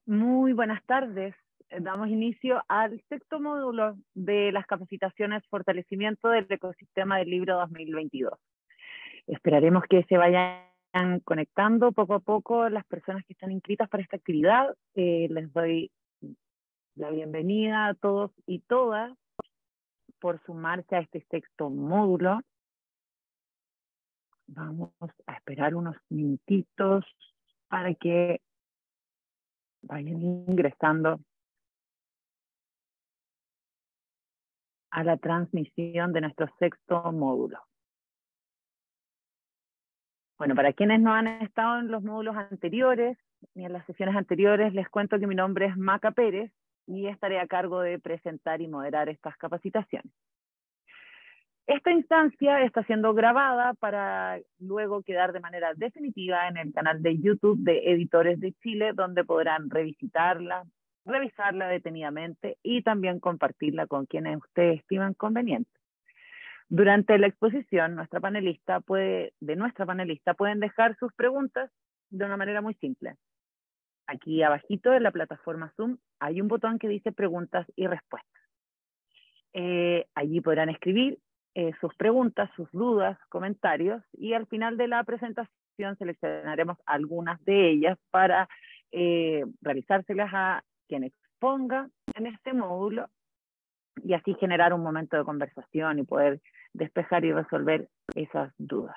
Muy buenas tardes. Damos inicio al sexto módulo de las capacitaciones Fortalecimiento del Ecosistema del Libro 2022. Esperaremos que se vayan conectando poco a poco las personas que están inscritas para esta actividad. Les doy la bienvenida a todos y todas por sumarse a este sexto módulo. Vamos a esperar unos minutitos para que vayan ingresando a la transmisión de nuestro sexto módulo. Bueno, para quienes no han estado en los módulos anteriores, ni en las sesiones anteriores, les cuento que mi nombre es Maca Pérez y estaré a cargo de presentar y moderar estas capacitaciones. Esta instancia está siendo grabada para luego quedar de manera definitiva en el canal de YouTube de Editores de Chile, donde podrán revisitarla, revisarla detenidamente y también compartirla con quienes ustedes estiman conveniente. Durante la exposición, de nuestra panelista pueden dejar sus preguntas de una manera muy simple. Aquí abajito en la plataforma Zoom hay un botón que dice preguntas y respuestas. Allí podrán escribir sus preguntas, sus dudas, comentarios, y al final de la presentación seleccionaremos algunas de ellas para realizárselas a quien exponga en este módulo y así generar un momento de conversación y poder despejar y resolver esas dudas.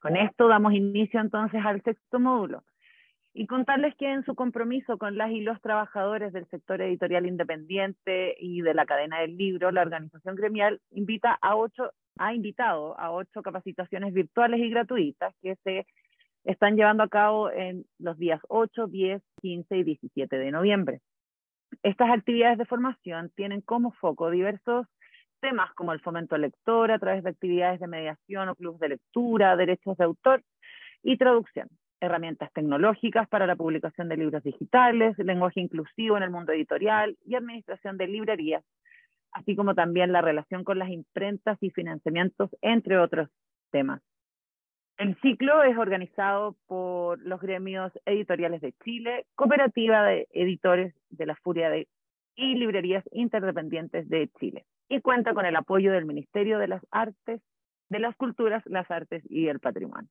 Con esto damos inicio entonces al sexto módulo y contarles que en su compromiso con las y los trabajadores del sector editorial independiente y de la cadena del libro, la organización gremial ha invitado a 8 capacitaciones virtuales y gratuitas que se están llevando a cabo en los días 8, 10, 15 y 17 de noviembre. Estas actividades de formación tienen como foco diversos temas como el fomento al lector a través de actividades de mediación o clubes de lectura, derechos de autor y traducción, herramientas tecnológicas para la publicación de libros digitales, lenguaje inclusivo en el mundo editorial y administración de librerías, así como también la relación con las imprentas y financiamientos, entre otros temas. El ciclo es organizado por los gremios editoriales de Chile, Cooperativa de Editores de la Furia y Librerías Interdependientes de Chile, y cuenta con el apoyo del Ministerio de las Artes, de las Culturas, las Artes y el Patrimonio.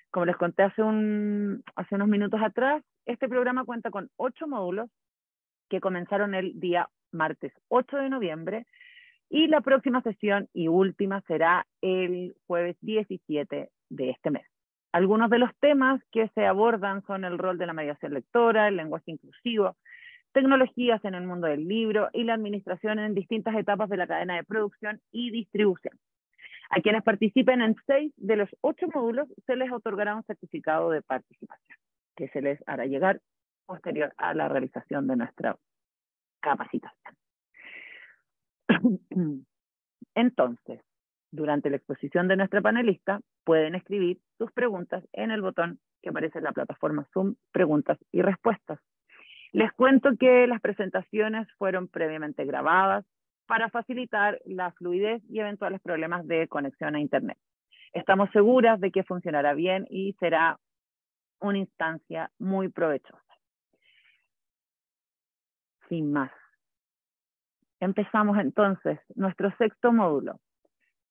Como les conté hace unos minutos atrás, este programa cuenta con 8 módulos que comenzaron el día martes 8 de noviembre y la próxima sesión y última será el jueves 17 de este mes. Algunos de los temas que se abordan son el rol de la mediación lectora, el lenguaje inclusivo, tecnologías en el mundo del libro y la administración en distintas etapas de la cadena de producción y distribución. A quienes participen en 6 de los 8 módulos se les otorgará un certificado de participación que se les hará llegar posterior a la realización de nuestra capacitación. Entonces, durante la exposición de nuestra panelista, pueden escribir sus preguntas en el botón que aparece en la plataforma Zoom, preguntas y respuestas. Les cuento que las presentaciones fueron previamente grabadas para facilitar la fluidez y eventuales problemas de conexión a Internet. Estamos seguras de que funcionará bien y será una instancia muy provechosa. Sin más. Empezamos entonces nuestro sexto módulo,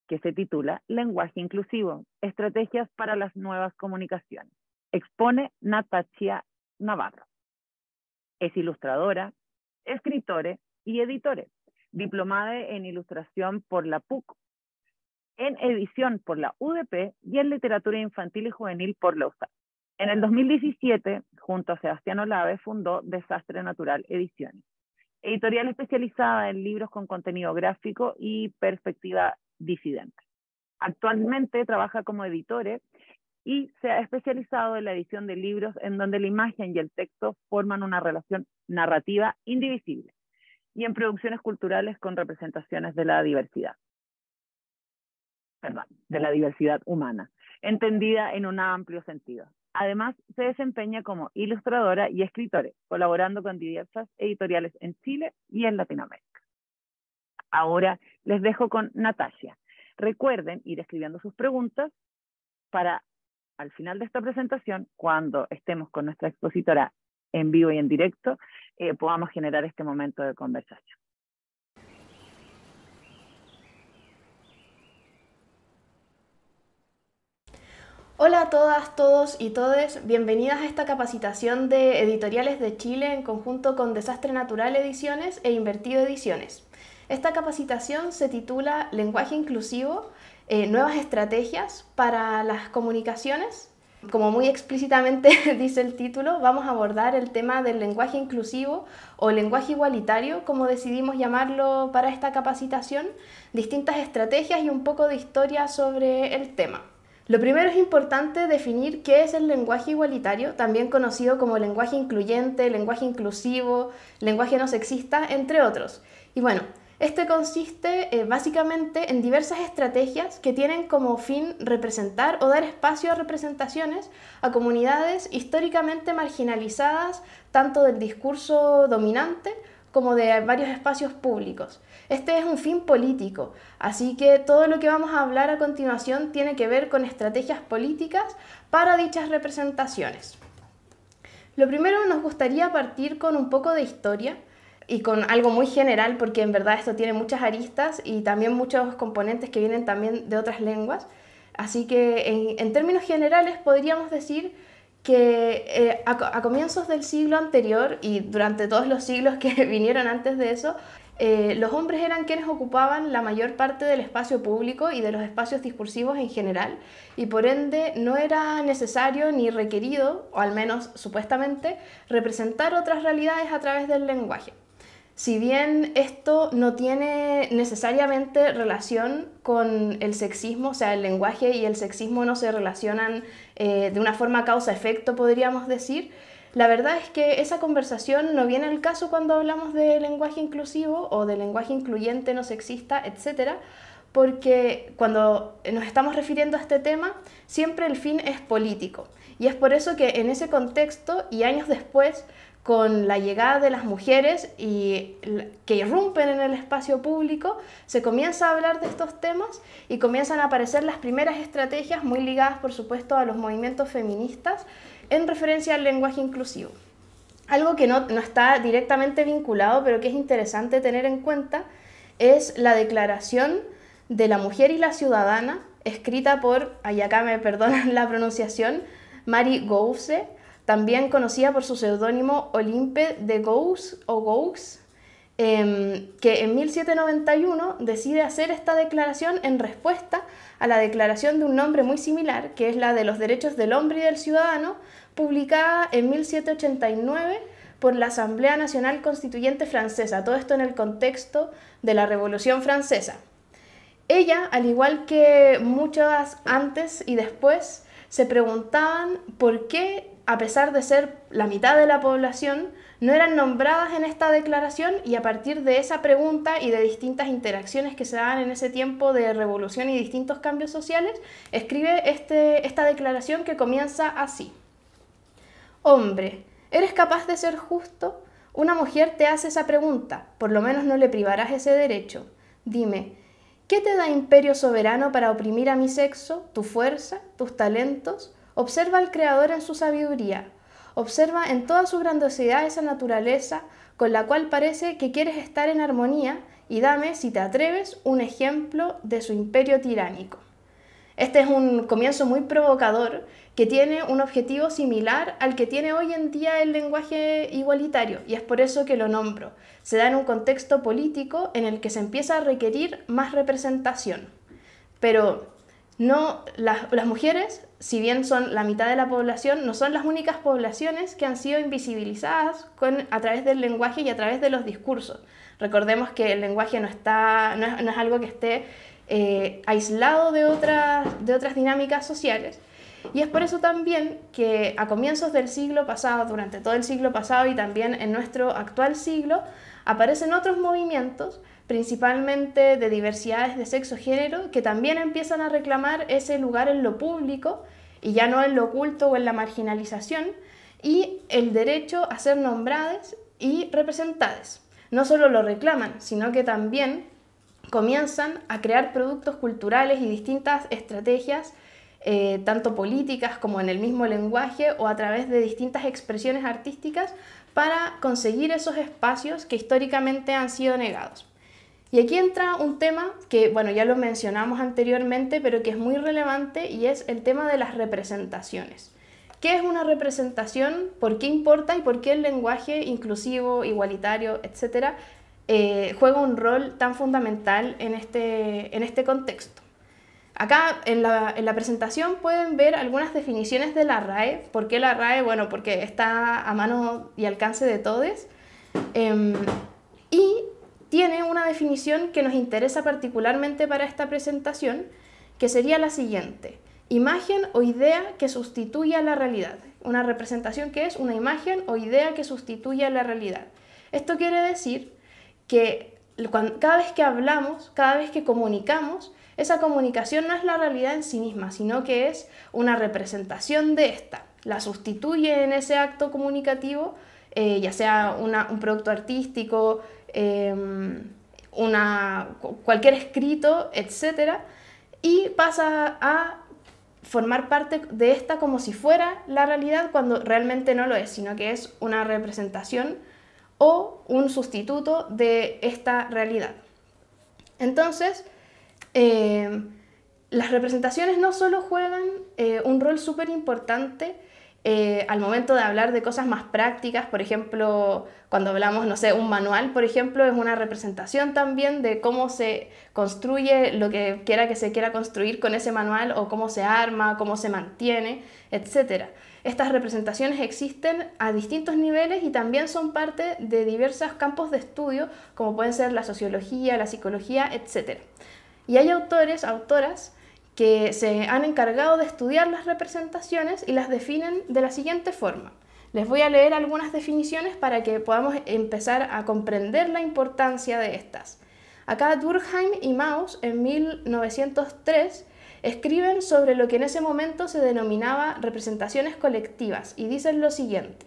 que se titula Lenguaje Inclusivo, Estrategias para las Nuevas Comunicaciones. Expone Natacha Navarro. Es ilustradora, escritora y editora, diplomada en ilustración por la PUC, en edición por la UDP y en literatura infantil y juvenil por la USAC. En el 2017, junto a Sebastián Olave, fundó Desastre Natural Ediciones, editorial especializada en libros con contenido gráfico y perspectiva disidente. Actualmente trabaja como editora y se ha especializado en la edición de libros en donde la imagen y el texto forman una relación narrativa indivisible y en producciones culturales con representaciones de la diversidad. De la diversidad humana, entendida en un amplio sentido. Además, se desempeña como ilustradora y escritora, colaborando con diversas editoriales en Chile y en Latinoamérica. Ahora les dejo con Natacha. Recuerden ir escribiendo sus preguntas para, al final de esta presentación, cuando estemos con nuestra expositora en vivo y en directo, podamos generar este momento de conversación. Hola a todas, todos y todes, bienvenidas a esta capacitación de Editoriales de Chile en conjunto con Desastre Natural Ediciones e Invertido Ediciones. Esta capacitación se titula Lenguaje Inclusivo, nuevas estrategias para las comunicaciones. Como muy explícitamente dice el título, vamos a abordar el tema del lenguaje inclusivo o lenguaje igualitario, como decidimos llamarlo para esta capacitación, distintas estrategias y un poco de historia sobre el tema. Lo primero es importante definir qué es el lenguaje igualitario, también conocido como lenguaje incluyente, lenguaje inclusivo, lenguaje no sexista, entre otros. Y bueno, este consiste básicamente en diversas estrategias que tienen como fin representar o dar espacio a representaciones a comunidades históricamente marginalizadas, tanto del discurso dominante como de varios espacios públicos. Este es un fin político, así que todo lo que vamos a hablar a continuación tiene que ver con estrategias políticas para dichas representaciones. Lo primero, nos gustaría partir con un poco de historia y con algo muy general, porque en verdad esto tiene muchas aristas y también muchos componentes que vienen también de otras lenguas. Así que en términos generales podríamos decir que a comienzos del siglo anterior y durante todos los siglos que vinieron antes de eso, los hombres eran quienes ocupaban la mayor parte del espacio público y de los espacios discursivos en general, y por ende no era necesario ni requerido, o al menos supuestamente, representar otras realidades a través del lenguaje. Si bien esto no tiene necesariamente relación con el sexismo, o sea, el lenguaje y el sexismo no se relacionan de una forma causa-efecto, podríamos decir, la verdad es que esa conversación no viene al caso cuando hablamos de lenguaje inclusivo o de lenguaje incluyente, no sexista, etc., porque cuando nos estamos refiriendo a este tema, siempre el fin es político. Y es por eso que en ese contexto y años después, con la llegada de las mujeres y que irrumpen en el espacio público, se comienza a hablar de estos temas y comienzan a aparecer las primeras estrategias muy ligadas, por supuesto, a los movimientos feministas en referencia al lenguaje inclusivo. Algo que no está directamente vinculado, pero que es interesante tener en cuenta, es la Declaración de la Mujer y la Ciudadana, escrita por, y acá me perdonan la pronunciación, Marie Gouze, también conocida por su seudónimo Olympe de Gouges o Gouges, que en 1791 decide hacer esta declaración en respuesta a la declaración de un nombre muy similar, que es la de los derechos del hombre y del ciudadano, publicada en 1789 por la Asamblea Nacional Constituyente Francesa, todo esto en el contexto de la Revolución Francesa. Ella, al igual que muchas antes y después, se preguntaban por qué, a pesar de ser la mitad de la población, no eran nombradas en esta declaración, y a partir de esa pregunta y de distintas interacciones que se daban en ese tiempo de revolución y distintos cambios sociales, escribe esta declaración que comienza así. Hombre, ¿eres capaz de ser justo? Una mujer te hace esa pregunta, por lo menos no le privarás ese derecho. Dime, ¿qué te da imperio soberano para oprimir a mi sexo, tu fuerza, tus talentos? Observa al Creador en su sabiduría. Observa en toda su grandiosidad esa naturaleza con la cual parece que quieres estar en armonía, y dame, si te atreves, un ejemplo de su imperio tiránico. Este es un comienzo muy provocador que tiene un objetivo similar al que tiene hoy en día el lenguaje igualitario, y es por eso que lo nombro. Se da en un contexto político en el que se empieza a requerir más representación. Pero no, las mujeres, si bien son la mitad de la población, no son las únicas poblaciones que han sido invisibilizadas a través del lenguaje y a través de los discursos. Recordemos que el lenguaje no es algo que esté aislado de otras dinámicas sociales. Y es por eso también que a comienzos del siglo pasado, durante todo el siglo pasado y también en nuestro actual siglo, aparecen otros movimientos, principalmente de diversidades de sexo-género, que también empiezan a reclamar ese lugar en lo público y ya no en lo oculto o en la marginalización, y el derecho a ser nombradas y representadas. No solo lo reclaman, sino que también comienzan a crear productos culturales y distintas estrategias tanto políticas como en el mismo lenguaje o a través de distintas expresiones artísticas para conseguir esos espacios que históricamente han sido negados. Y aquí entra un tema que, bueno, ya lo mencionamos anteriormente, pero que es muy relevante y es el tema de las representaciones. ¿Qué es una representación? ¿Por qué importa? ¿Y por qué el lenguaje inclusivo, igualitario, etcétera, juega un rol tan fundamental en este contexto? Acá en la presentación pueden ver algunas definiciones de la RAE. ¿Por qué la RAE? Bueno, porque está a mano y alcance de todos. Y tiene una definición que nos interesa particularmente para esta presentación, que sería la siguiente: imagen o idea que sustituye a la realidad. Una representación que es una imagen o idea que sustituye a la realidad. Esto quiere decir que cada vez que hablamos, cada vez que comunicamos, esa comunicación no es la realidad en sí misma, sino que es una representación de esta. La sustituye en ese acto comunicativo, ya sea un producto artístico, cualquier escrito, etc. Y pasa a formar parte de esta como si fuera la realidad cuando realmente no lo es, sino que es una representación o un sustituto de esta realidad. Entonces, las representaciones no solo juegan un rol súper importante al momento de hablar de cosas más prácticas. Por ejemplo, cuando hablamos, no sé, un manual, por ejemplo, es una representación también de cómo se construye lo que quiera que se quiera construir con ese manual, o cómo se arma, cómo se mantiene, etc. Estas representaciones existen a distintos niveles y también son parte de diversos campos de estudio, como pueden ser la sociología, la psicología, etc. Y hay autores, autoras, que se han encargado de estudiar las representaciones y las definen de la siguiente forma. Les voy a leer algunas definiciones para que podamos empezar a comprender la importancia de estas. Acá Durkheim y Mauss en 1903 escriben sobre lo que en ese momento se denominaba representaciones colectivas y dicen lo siguiente: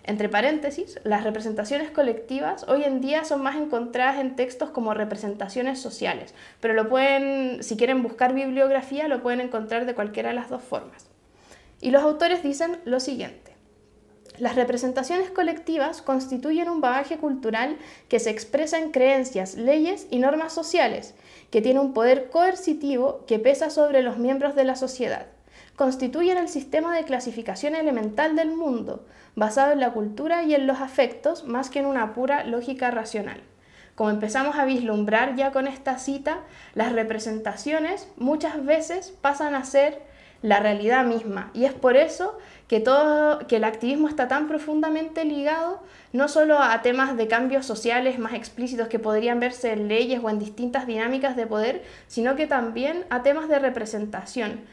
entre paréntesis, las representaciones colectivas hoy en día son más encontradas en textos como representaciones sociales, pero lo pueden, si quieren buscar bibliografía, lo pueden encontrar de cualquiera de las dos formas. Y los autores dicen lo siguiente: las representaciones colectivas constituyen un bagaje cultural que se expresa en creencias, leyes y normas sociales, que tiene un poder coercitivo que pesa sobre los miembros de la sociedad. Constituyen el sistema de clasificación elemental del mundo, basado en la cultura y en los afectos, más que en una pura lógica racional. Como empezamos a vislumbrar ya con esta cita, las representaciones muchas veces pasan a ser la realidad misma, y es por eso que el activismo está tan profundamente ligado no solo a temas de cambios sociales más explícitos que podrían verse en leyes o en distintas dinámicas de poder, sino que también a temas de representación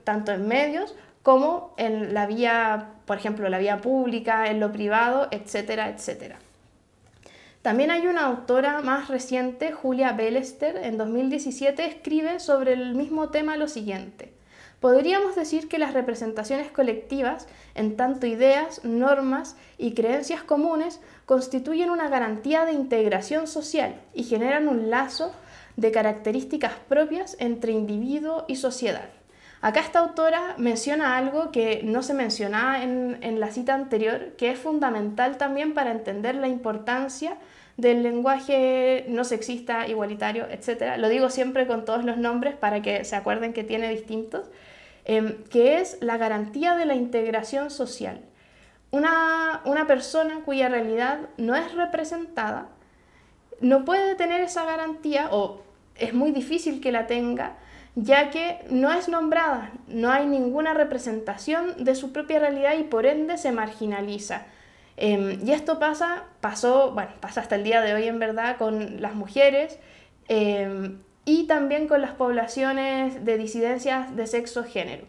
tanto en medios como en la vía, por ejemplo, la vía pública, en lo privado, etcétera, etcétera. También hay una autora más reciente, Julia Bellester, en 2017 escribe sobre el mismo tema lo siguiente: podríamos decir que las representaciones colectivas, en tanto ideas, normas y creencias comunes, constituyen una garantía de integración social y generan un lazo de características propias entre individuo y sociedad. Acá esta autora menciona algo que no se mencionaba en la cita anterior, que es fundamental también para entender la importancia del lenguaje no sexista, igualitario, etc. Lo digo siempre con todos los nombres para que se acuerden que tiene distintos, que es la garantía de la integración social. Una persona cuya realidad no es representada no puede tener esa garantía, o es muy difícil que la tenga, ya que no es nombrada, no hay ninguna representación de su propia realidad y por ende se marginaliza. Y esto pasa hasta el día de hoy en verdad con las mujeres y también con las poblaciones de disidencias de sexo-género.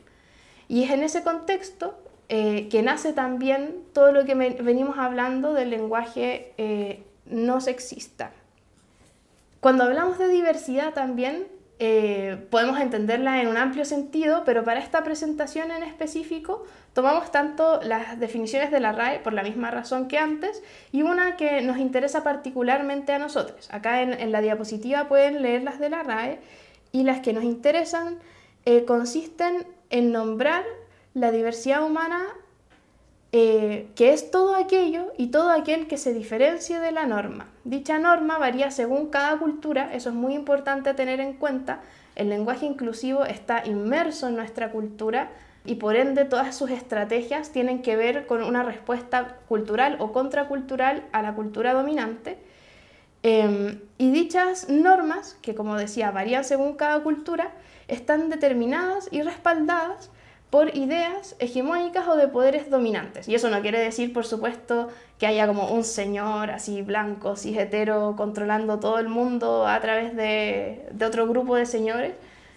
Y es en ese contexto que nace también todo lo que venimos hablando del lenguaje no sexista. Cuando hablamos de diversidad también podemos entenderla en un amplio sentido, pero para esta presentación en específico tomamos tanto las definiciones de la RAE por la misma razón que antes y una que nos interesa particularmente a nosotros. Acá en la diapositiva pueden leer las de la RAE y las que nos interesan consisten en nombrar la diversidad humana, que es todo aquello y todo aquel que se diferencie de la norma. Dicha norma varía según cada cultura, eso es muy importante tener en cuenta. El lenguaje inclusivo está inmerso en nuestra cultura y por ende todas sus estrategias tienen que ver con una respuesta cultural o contracultural a la cultura dominante. Y dichas normas, que como decía varían según cada cultura, están determinadas y respaldadas por ideas hegemónicas o de poderes dominantes. Y eso no quiere decir, por supuesto, que haya como un señor así blanco, cis hetero, controlando todo el mundo a través de otro grupo de señores.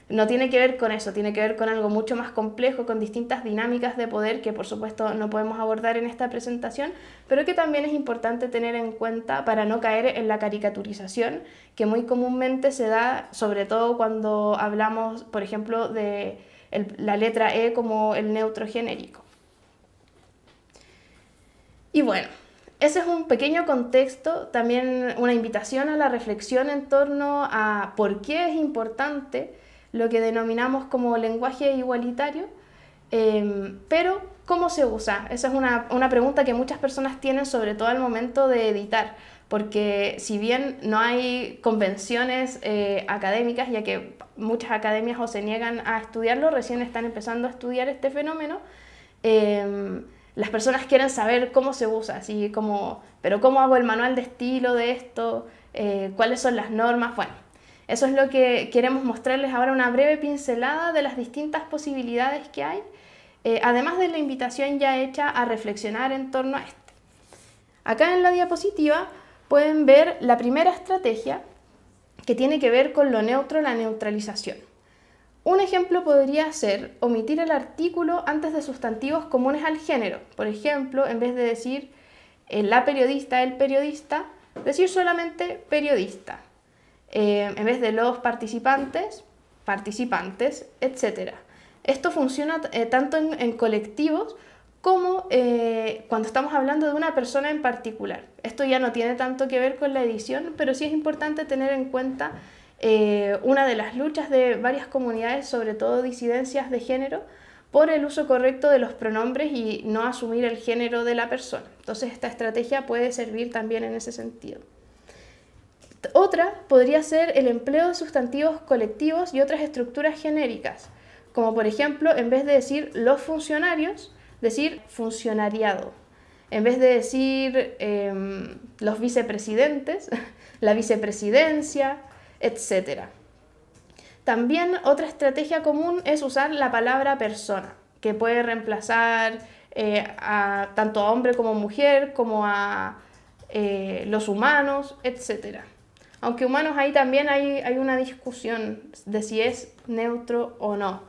No tiene que ver con eso, tiene que ver con algo mucho más complejo, con distintas dinámicas de poder que por supuesto no podemos abordar en esta presentación, pero que también es importante tener en cuenta para no caer en la caricaturización que muy comúnmente se da, sobre todo cuando hablamos, por ejemplo, de la letra E como el neutro genérico. Y bueno, ese es un pequeño contexto, también una invitación a la reflexión en torno a por qué es importante lo que denominamos como lenguaje igualitario, pero ¿cómo se usa? Esa es una pregunta que muchas personas tienen, sobre todo al momento de editar, porque si bien no hay convenciones académicas, ya que muchas academias o se niegan a estudiarlo, recién están empezando a estudiar este fenómeno, las personas quieren saber cómo se usa, así como, pero ¿cómo hago el manual de estilo de esto? ¿Cuáles son las normas? Bueno, eso es lo que queremos mostrarles ahora, una breve pincelada de las distintas posibilidades que hay, además de la invitación ya hecha a reflexionar en torno a este. Acá en la diapositiva pueden ver la primera estrategia que tiene que ver con lo neutro, la neutralización. Un ejemplo podría ser omitir el artículo antes de sustantivos comunes al género. Por ejemplo, en vez de decir la periodista, el periodista, decir solamente periodista. En vez de los participantes, participantes, etc. Esto funciona tanto en colectivos como cuando estamos hablando de una persona en particular. Esto ya no tiene tanto que ver con la edición, pero sí es importante tener en cuenta una de las luchas de varias comunidades, sobre todo disidencias de género, por el uso correcto de los pronombres y no asumir el género de la persona. Entonces esta estrategia puede servir también en ese sentido. Otra podría ser el empleo de sustantivos colectivos y otras estructuras genéricas, como por ejemplo, en vez de decir los funcionarios, decir funcionariado. En vez de decir los vicepresidentes, la vicepresidencia, etc. También otra estrategia común es usar la palabra persona, que puede reemplazar tanto a hombre como mujer, como a los humanos, etc. Aunque humanos ahí también hay una discusión de si es neutro o no.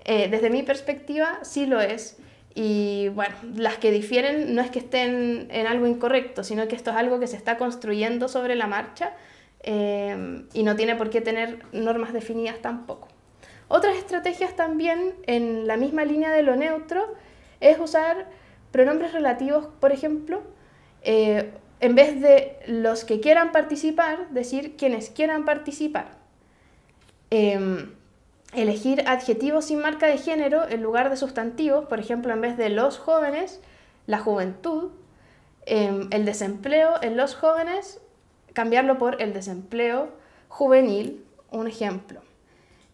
Desde mi perspectiva sí lo es. Y bueno, las que difieren no es que estén en algo incorrecto, sino que esto es algo que se está construyendo sobre la marcha y no tiene por qué tener normas definidas tampoco. Otras estrategias también en la misma línea de lo neutro es usar pronombres relativos, por ejemplo, en vez de los que quieran participar, decir quienes quieran participar. Elegir adjetivos sin marca de género en lugar de sustantivos, por ejemplo, en vez de los jóvenes, la juventud. El desempleo en los jóvenes, cambiarlo por el desempleo juvenil, un ejemplo.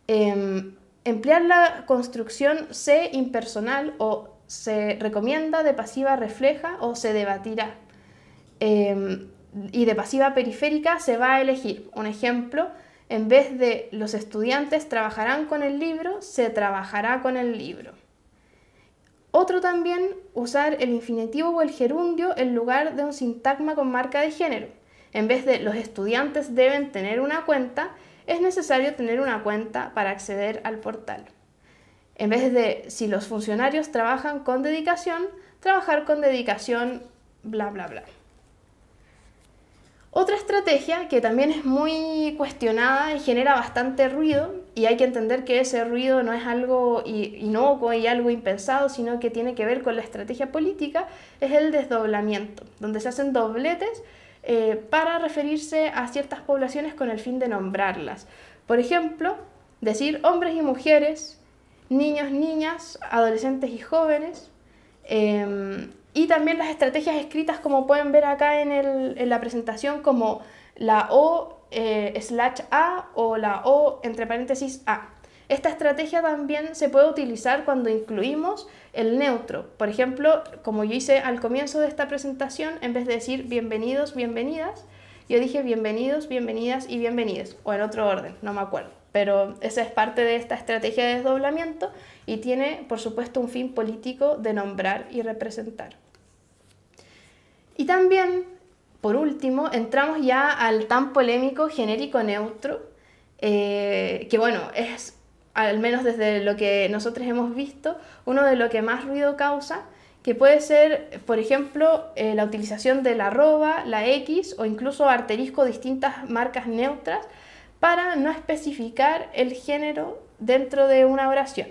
Emplear la construcción se impersonal o se recomienda, de pasiva refleja o se debatirá. Y de pasiva periférica se va a elegir. Un ejemplo, en vez de los estudiantes trabajarán con el libro, se trabajará con el libro. Otro también, usar el infinitivo o el gerundio en lugar de un sintagma con marca de género. En vez de los estudiantes deben tener una cuenta, es necesario tener una cuenta para acceder al portal. En vez de si los funcionarios trabajan con dedicación, trabajar con dedicación, bla, bla, bla. Otra estrategia que también es muy cuestionada y genera bastante ruido, y hay que entender que ese ruido no es algo inocuo y algo impensado, sino que tiene que ver con la estrategia política, es el desdoblamiento, donde se hacen dobletes para referirse a ciertas poblaciones con el fin de nombrarlas. Por ejemplo, decir hombres y mujeres, niños, niñas, adolescentes y jóvenes. Y también las estrategias escritas, como pueden ver acá en la presentación, como la O/A o la O entre paréntesis A. Esta estrategia también se puede utilizar cuando incluimos el neutro. Por ejemplo, como yo hice al comienzo de esta presentación, en vez de decir bienvenidos, bienvenidas, yo dije bienvenidos, bienvenidas y bienvenides, o en otro orden, no me acuerdo. Pero esa es parte de esta estrategia de desdoblamiento y tiene, por supuesto, un fin político de nombrar y representar. Y también, por último, entramos ya al tan polémico genérico neutro, que bueno, es, al menos desde lo que nosotros hemos visto, uno de lo que más ruido causa, que puede ser, por ejemplo, la utilización del arroba, la X o incluso asterisco, distintas marcas neutras, para no especificar el género dentro de una oración.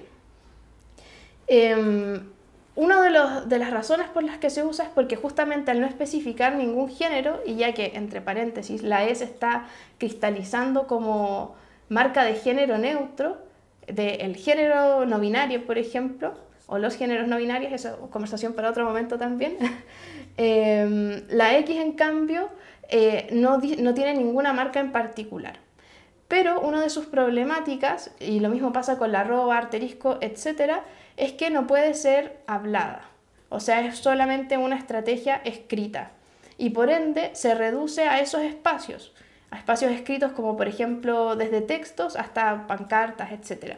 Una de las razones por las que se usa es porque justamente al no especificar ningún género, y ya que entre paréntesis la E se está cristalizando como marca de género neutro, del género no binario, por ejemplo, o los géneros no binarios, eso es conversación para otro momento también, la X en cambio no tiene ninguna marca en particular. Pero una de sus problemáticas, y lo mismo pasa con la arroba, asterisco, etc., es que no puede ser hablada. O sea, es solamente una estrategia escrita. Y por ende se reduce a esos espacios. A espacios escritos como por ejemplo desde textos hasta pancartas, etc.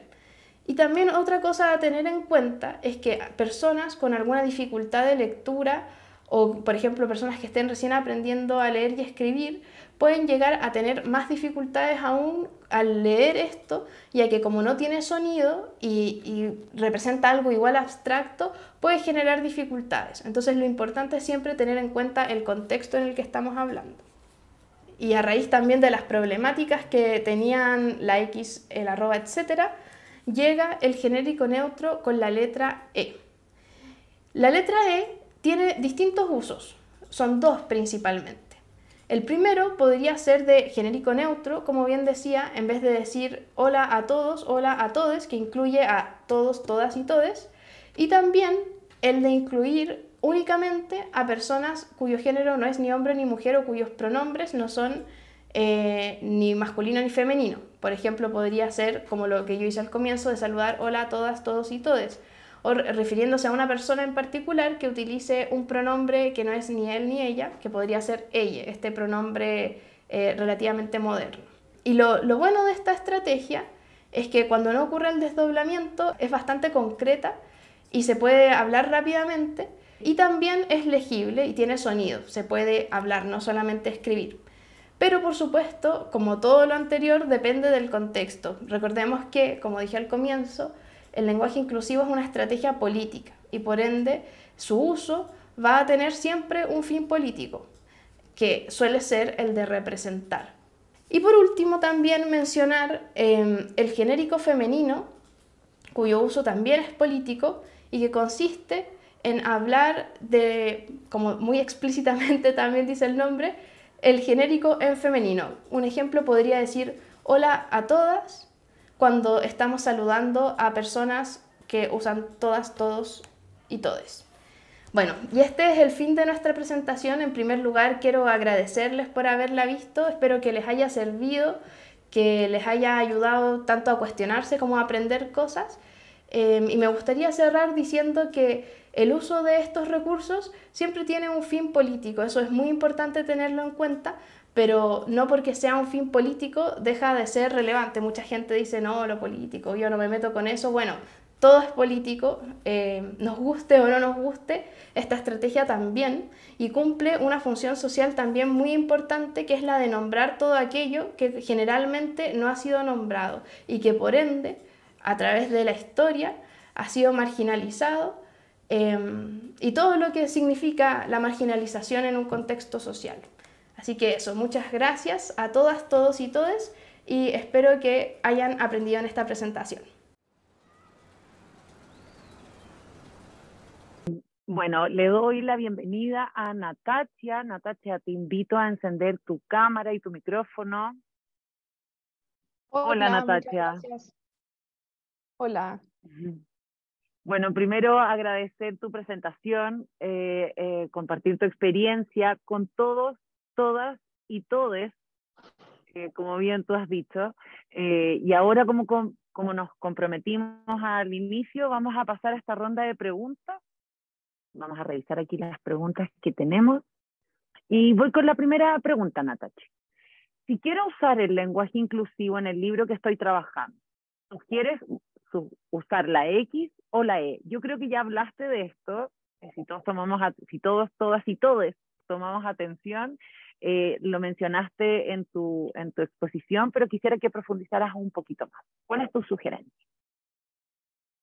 Y también otra cosa a tener en cuenta es que personas con alguna dificultad de lectura o por ejemplo personas que estén recién aprendiendo a leer y escribir pueden llegar a tener más dificultades aún al leer esto, ya que como no tiene sonido y representa algo igual abstracto, puede generar dificultades. Entonces lo importante es siempre tener en cuenta el contexto en el que estamos hablando. Y a raíz también de las problemáticas que tenían la X, el arroba, etc., llega el genérico neutro con la letra E. La letra E tiene distintos usos, son dos principalmente. El primero podría ser de genérico neutro, como bien decía, en vez de decir hola a todos, hola a todes, que incluye a todos, todas y todes, y también el de incluir únicamente a personas cuyo género no es ni hombre ni mujer o cuyos pronombres no son ni masculino ni femenino. Por ejemplo, podría ser como lo que yo hice al comienzo de saludar hola a todas, todos y todes, o refiriéndose a una persona en particular que utilice un pronombre que no es ni él ni ella, que podría ser ella, este pronombre relativamente moderno. Y lo bueno de esta estrategia es que cuando no ocurre el desdoblamiento es bastante concreta y se puede hablar rápidamente y también es legible y tiene sonido, se puede hablar, no solamente escribir. Pero por supuesto, como todo lo anterior, depende del contexto. Recordemos que, como dije al comienzo, el lenguaje inclusivo es una estrategia política y por ende su uso va a tener siempre un fin político, que suele ser el de representar. Y por último también mencionar el genérico femenino, cuyo uso también es político y que consiste en hablar de, como muy explícitamente también dice el nombre, el genérico en femenino. Un ejemplo podría decir hola a todas cuando estamos saludando a personas que usan todas, todos y todes. Bueno, y este es el fin de nuestra presentación. En primer lugar, quiero agradecerles por haberla visto. Espero que les haya servido, que les haya ayudado tanto a cuestionarse como a aprender cosas. Y me gustaría cerrar diciendo que el uso de estos recursos siempre tiene un fin político. Eso es muy importante tenerlo en cuenta, pero no porque sea un fin político deja de ser relevante. Mucha gente dice, no, lo político, yo no me meto con eso. Bueno, todo es político, nos guste o no nos guste, esta estrategia también, y cumple una función social también muy importante, que es la de nombrar todo aquello que generalmente no ha sido nombrado y que por ende, a través de la historia, ha sido marginalizado, y todo lo que significa la marginalización en un contexto social. Así que eso, muchas gracias a todas, todos y todes, y espero que hayan aprendido en esta presentación. Bueno, le doy la bienvenida a Natacha. Natacha, te invito a encender tu cámara y tu micrófono. Hola, Hola, muchas Natacha. gracias. Hola. Ujú. Bueno, primero agradecer tu presentación, compartir tu experiencia con todos, todas y todes, como bien tú has dicho. Y ahora, como nos comprometimos al inicio, vamos a pasar a esta ronda de preguntas. Vamos a revisar aquí las preguntas que tenemos. Y voy con la primera pregunta, Natacha. Si quiero usar el lenguaje inclusivo en el libro que estoy trabajando, ¿sugieres usar la X o la E? Yo creo que ya hablaste de esto, si todos, todas y todes tomamos atención, lo mencionaste en tu exposición, pero quisiera que profundizaras un poquito más. ¿Cuál es tu sugerencia?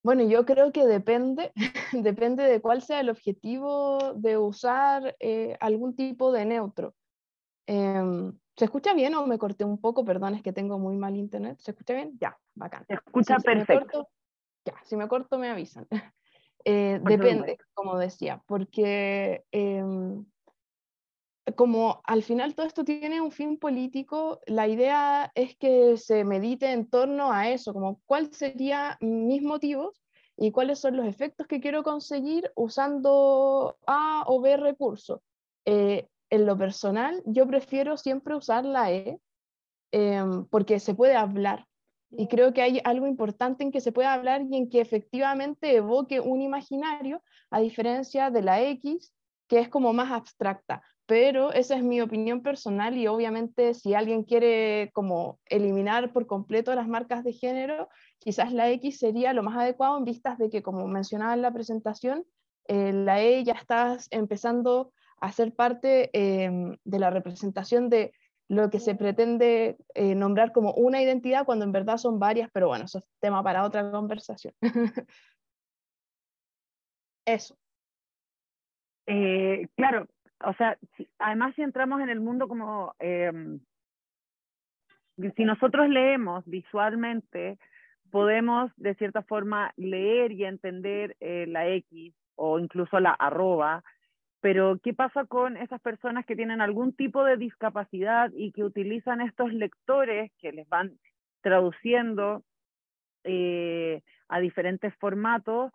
Bueno, yo creo que depende, depende de cuál sea el objetivo de usar algún tipo de neutro. ¿Se escucha bien o me corté un poco? Perdón, es que tengo muy mal internet. ¿Se escucha bien? Ya, bacán. Se escucha Si me perfecto, corto, ya, si me corto me avisan. por Depende, supuesto. como decía, porque como al final todo esto tiene un fin político, la idea es que se medite en torno a eso, como cuáles serían mis motivos y cuáles son los efectos que quiero conseguir usando A o B recurso. En lo personal, yo prefiero siempre usar la E, porque se puede hablar. Y creo que hay algo importante en que se pueda hablar y en que efectivamente evoque un imaginario, a diferencia de la X, que es como más abstracta. Pero esa es mi opinión personal y obviamente si alguien quiere como eliminar por completo las marcas de género, quizás la X sería lo más adecuado en vistas de que, como mencionaba en la presentación, la E ya está empezando a ser parte de la representación de lo que se pretende nombrar como una identidad cuando en verdad son varias, pero bueno, eso es tema para otra conversación. Eso. Claro, o sea, además si entramos en el mundo como, si nosotros leemos visualmente, podemos de cierta forma leer y entender la X o incluso la arroba, pero ¿qué pasa con esas personas que tienen algún tipo de discapacidad y que utilizan estos lectores que les van traduciendo a diferentes formatos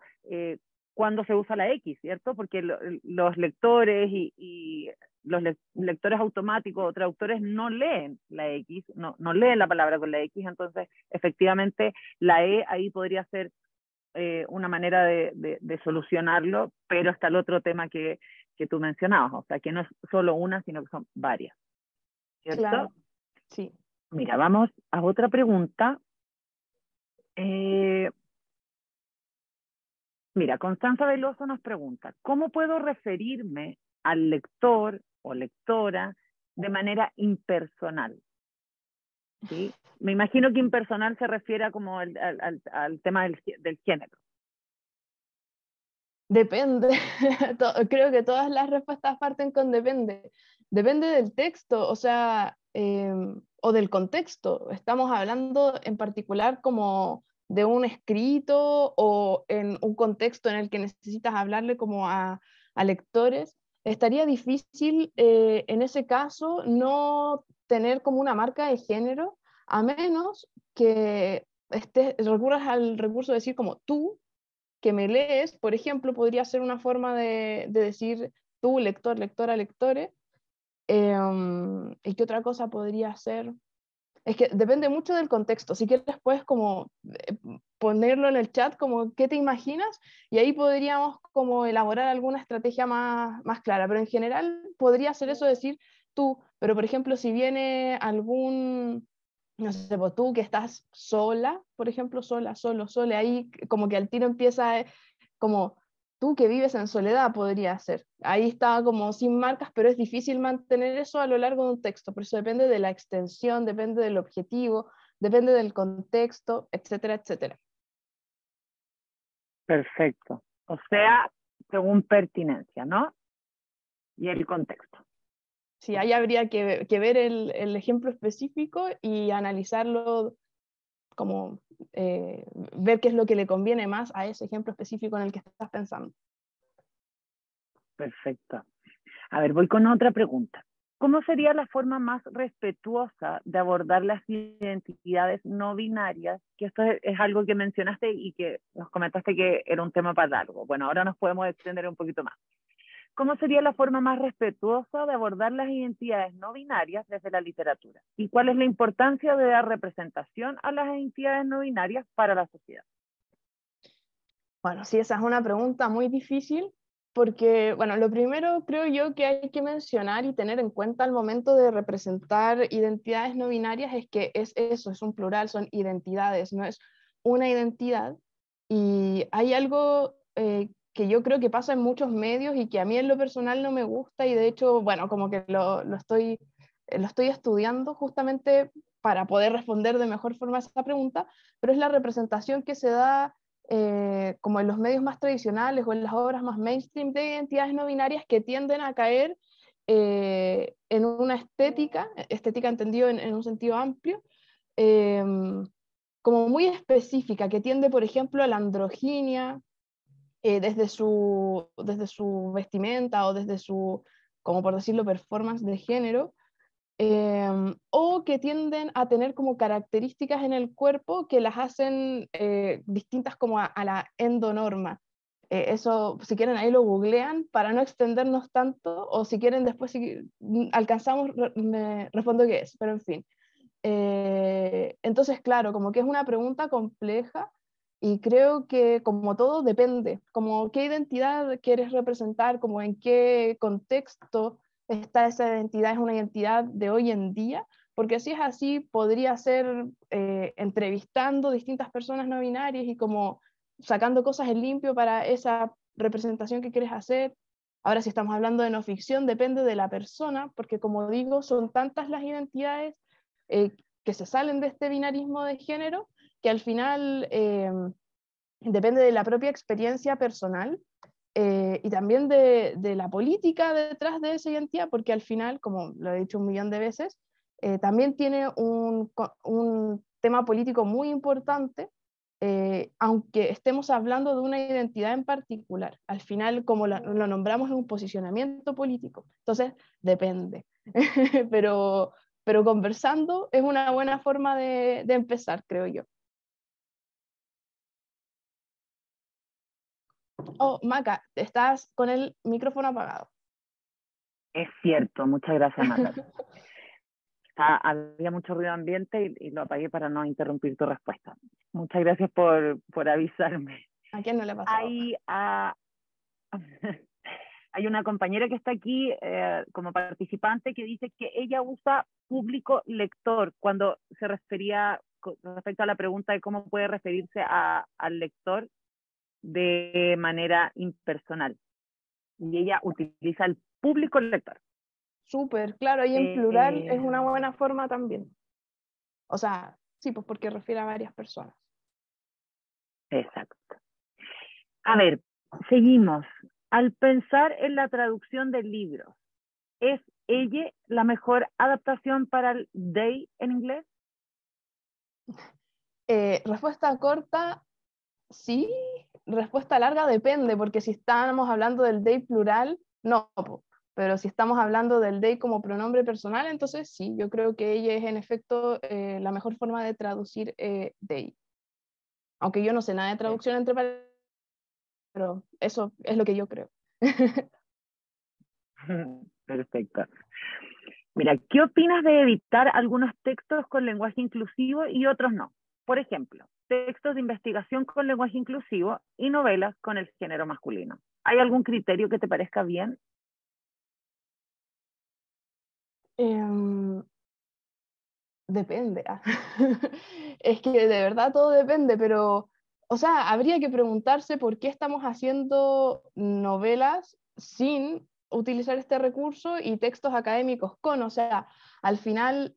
cuando se usa la X, ¿cierto? Porque los lectores y los lectores automáticos o traductores no leen la X, no leen la palabra con la X, entonces efectivamente la E ahí podría ser una manera de solucionarlo, pero está el otro tema que tú mencionabas, o sea, que no es solo una, sino que son varias, ¿cierto? Claro, sí. Mira, vamos a otra pregunta. Eh, Mira, Constanza Veloso nos pregunta, ¿cómo puedo referirme al lector o lectora de manera impersonal? ¿Sí? Me imagino que impersonal se refiere a como al tema del género. Depende. Creo que todas las respuestas parten con depende. Depende del texto, o sea, o del contexto. Estamos hablando en particular como de un escrito o en un contexto en el que necesitas hablarle como a lectores. Estaría difícil en ese caso no tener como una marca de género, a menos que recurras al recurso de decir como tú que me lees, por ejemplo, podría ser una forma de decir tú, lector, lectora, lectore. ¿Y qué otra cosa podría ser? Es que depende mucho del contexto. Si quieres, puedes como ponerlo en el chat, como qué te imaginas, y ahí podríamos como elaborar alguna estrategia más clara. Pero en general podría ser eso decir tú, pero por ejemplo, si viene algún, no sé, pues tú que estás sola, por ejemplo, sola, solo, sole, ahí como que al tiro empieza como tú que vives en soledad podría ser. Ahí está como sin marcas, pero es difícil mantener eso a lo largo de un texto, por eso depende de la extensión, depende del objetivo, depende del contexto, etcétera, etcétera. Perfecto. O sea, según pertinencia, ¿no? Y el contexto. Sí, ahí habría que ver el ejemplo específico y analizarlo como ver qué es lo que le conviene más a ese ejemplo específico en el que estás pensando. Perfecto. A ver, voy con otra pregunta. ¿Cómo sería la forma más respetuosa de abordar las identidades no binarias? Que esto es algo que mencionaste y que nos comentaste que era un tema para largo. Bueno, ahora nos podemos extender un poquito más. ¿Cómo sería la forma más respetuosa de abordar las identidades no binarias desde la literatura? ¿Y cuál es la importancia de dar representación a las identidades no binarias para la sociedad? Bueno, sí, esa es una pregunta muy difícil porque, bueno, lo primero creo yo que hay que mencionar y tener en cuenta al momento de representar identidades no binarias es que es eso, es un plural, son identidades, no es una identidad. Y hay algo que yo creo que pasa en muchos medios y que a mí en lo personal no me gusta y de hecho, bueno, como que lo estoy estudiando justamente para poder responder de mejor forma a esa pregunta, pero es la representación que se da como en los medios más tradicionales o en las obras más mainstream de identidades no binarias que tienden a caer en una estética entendido en un sentido amplio, eh, como muy específica, que tiende, por ejemplo, a la androginia desde su vestimenta o desde su, como por decirlo, performance de género, o que tienden a tener como características en el cuerpo que las hacen distintas como a la endonorma. Eso, si quieren, ahí lo googlean para no extendernos tanto, o si quieren después, si alcanzamos, me respondo qué es, pero en fin. Entonces, claro, como que es una pregunta compleja y creo que como todo depende, como qué identidad quieres representar, como en qué contexto está esa identidad, es una identidad de hoy en día, porque si es así, podría ser entrevistando distintas personas no binarias y como sacando cosas en limpio para esa representación que quieres hacer. Ahora, si estamos hablando de no ficción, depende de la persona, porque como digo, son tantas las identidades eh, que se salen de este binarismo de género, que al final depende de la propia experiencia personal y también de la política detrás de esa identidad, porque al final, como lo he dicho un millón de veces, también tiene un tema político muy importante, aunque estemos hablando de una identidad en particular. Al final, como lo nombramos, es un posicionamiento político. Entonces, depende. pero, pero conversando es una buena forma de empezar, creo yo. Oh, Maca, estás con el micrófono apagado. Es cierto, muchas gracias, Natalia. Había mucho ruido ambiente y lo apagué para no interrumpir tu respuesta. Muchas gracias por avisarme. ¿A quién no le ha pasado? Hay, hay una compañera que está aquí como participante que dice que ella usa público lector cuando se refería respecto a la pregunta de cómo puede referirse al lector de manera impersonal. Y ella utiliza el público lector. Súper, claro, y en plural es una buena forma también. O sea, sí, pues porque refiere a varias personas. Exacto. A ver, seguimos. Al pensar en la traducción del libro, ¿es ella la mejor adaptación para el they en inglés? Respuesta corta, sí. Respuesta larga, depende, porque si estamos hablando del they plural, no. Pero si estamos hablando del they como pronombre personal, entonces sí, yo creo que ella es en efecto la mejor forma de traducir they. Aunque yo no sé nada de traducción entre palabras, pero eso es lo que yo creo. Perfecto. Mira, ¿qué opinas de editar algunos textos con lenguaje inclusivo y otros no? Por ejemplo, textos de investigación con lenguaje inclusivo y novelas con el género masculino. ¿Hay algún criterio que te parezca bien? Depende. Es que de verdad todo depende, pero, o sea, habría que preguntarse por qué estamos haciendo novelas sin utilizar este recurso y textos académicos con, o sea, al final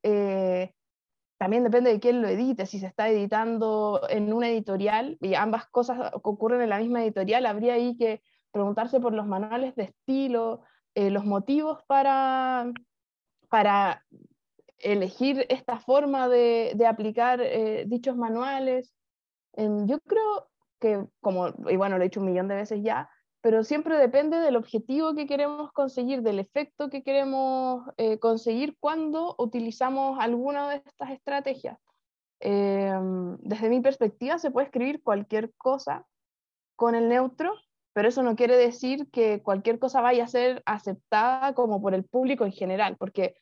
también depende de quién lo edite, si se está editando en una editorial y ambas cosas ocurren en la misma editorial, habría ahí que preguntarse por los manuales de estilo, los motivos para elegir esta forma de aplicar dichos manuales. Yo creo que, como, y bueno, lo he dicho un millón de veces ya, pero siempre depende del objetivo que queremos conseguir, del efecto que queremos conseguir cuando utilizamos alguna de estas estrategias. Desde mi perspectiva se puede escribir cualquier cosa con el neutro, pero eso no quiere decir que cualquier cosa vaya a ser aceptada como por el público en general, porque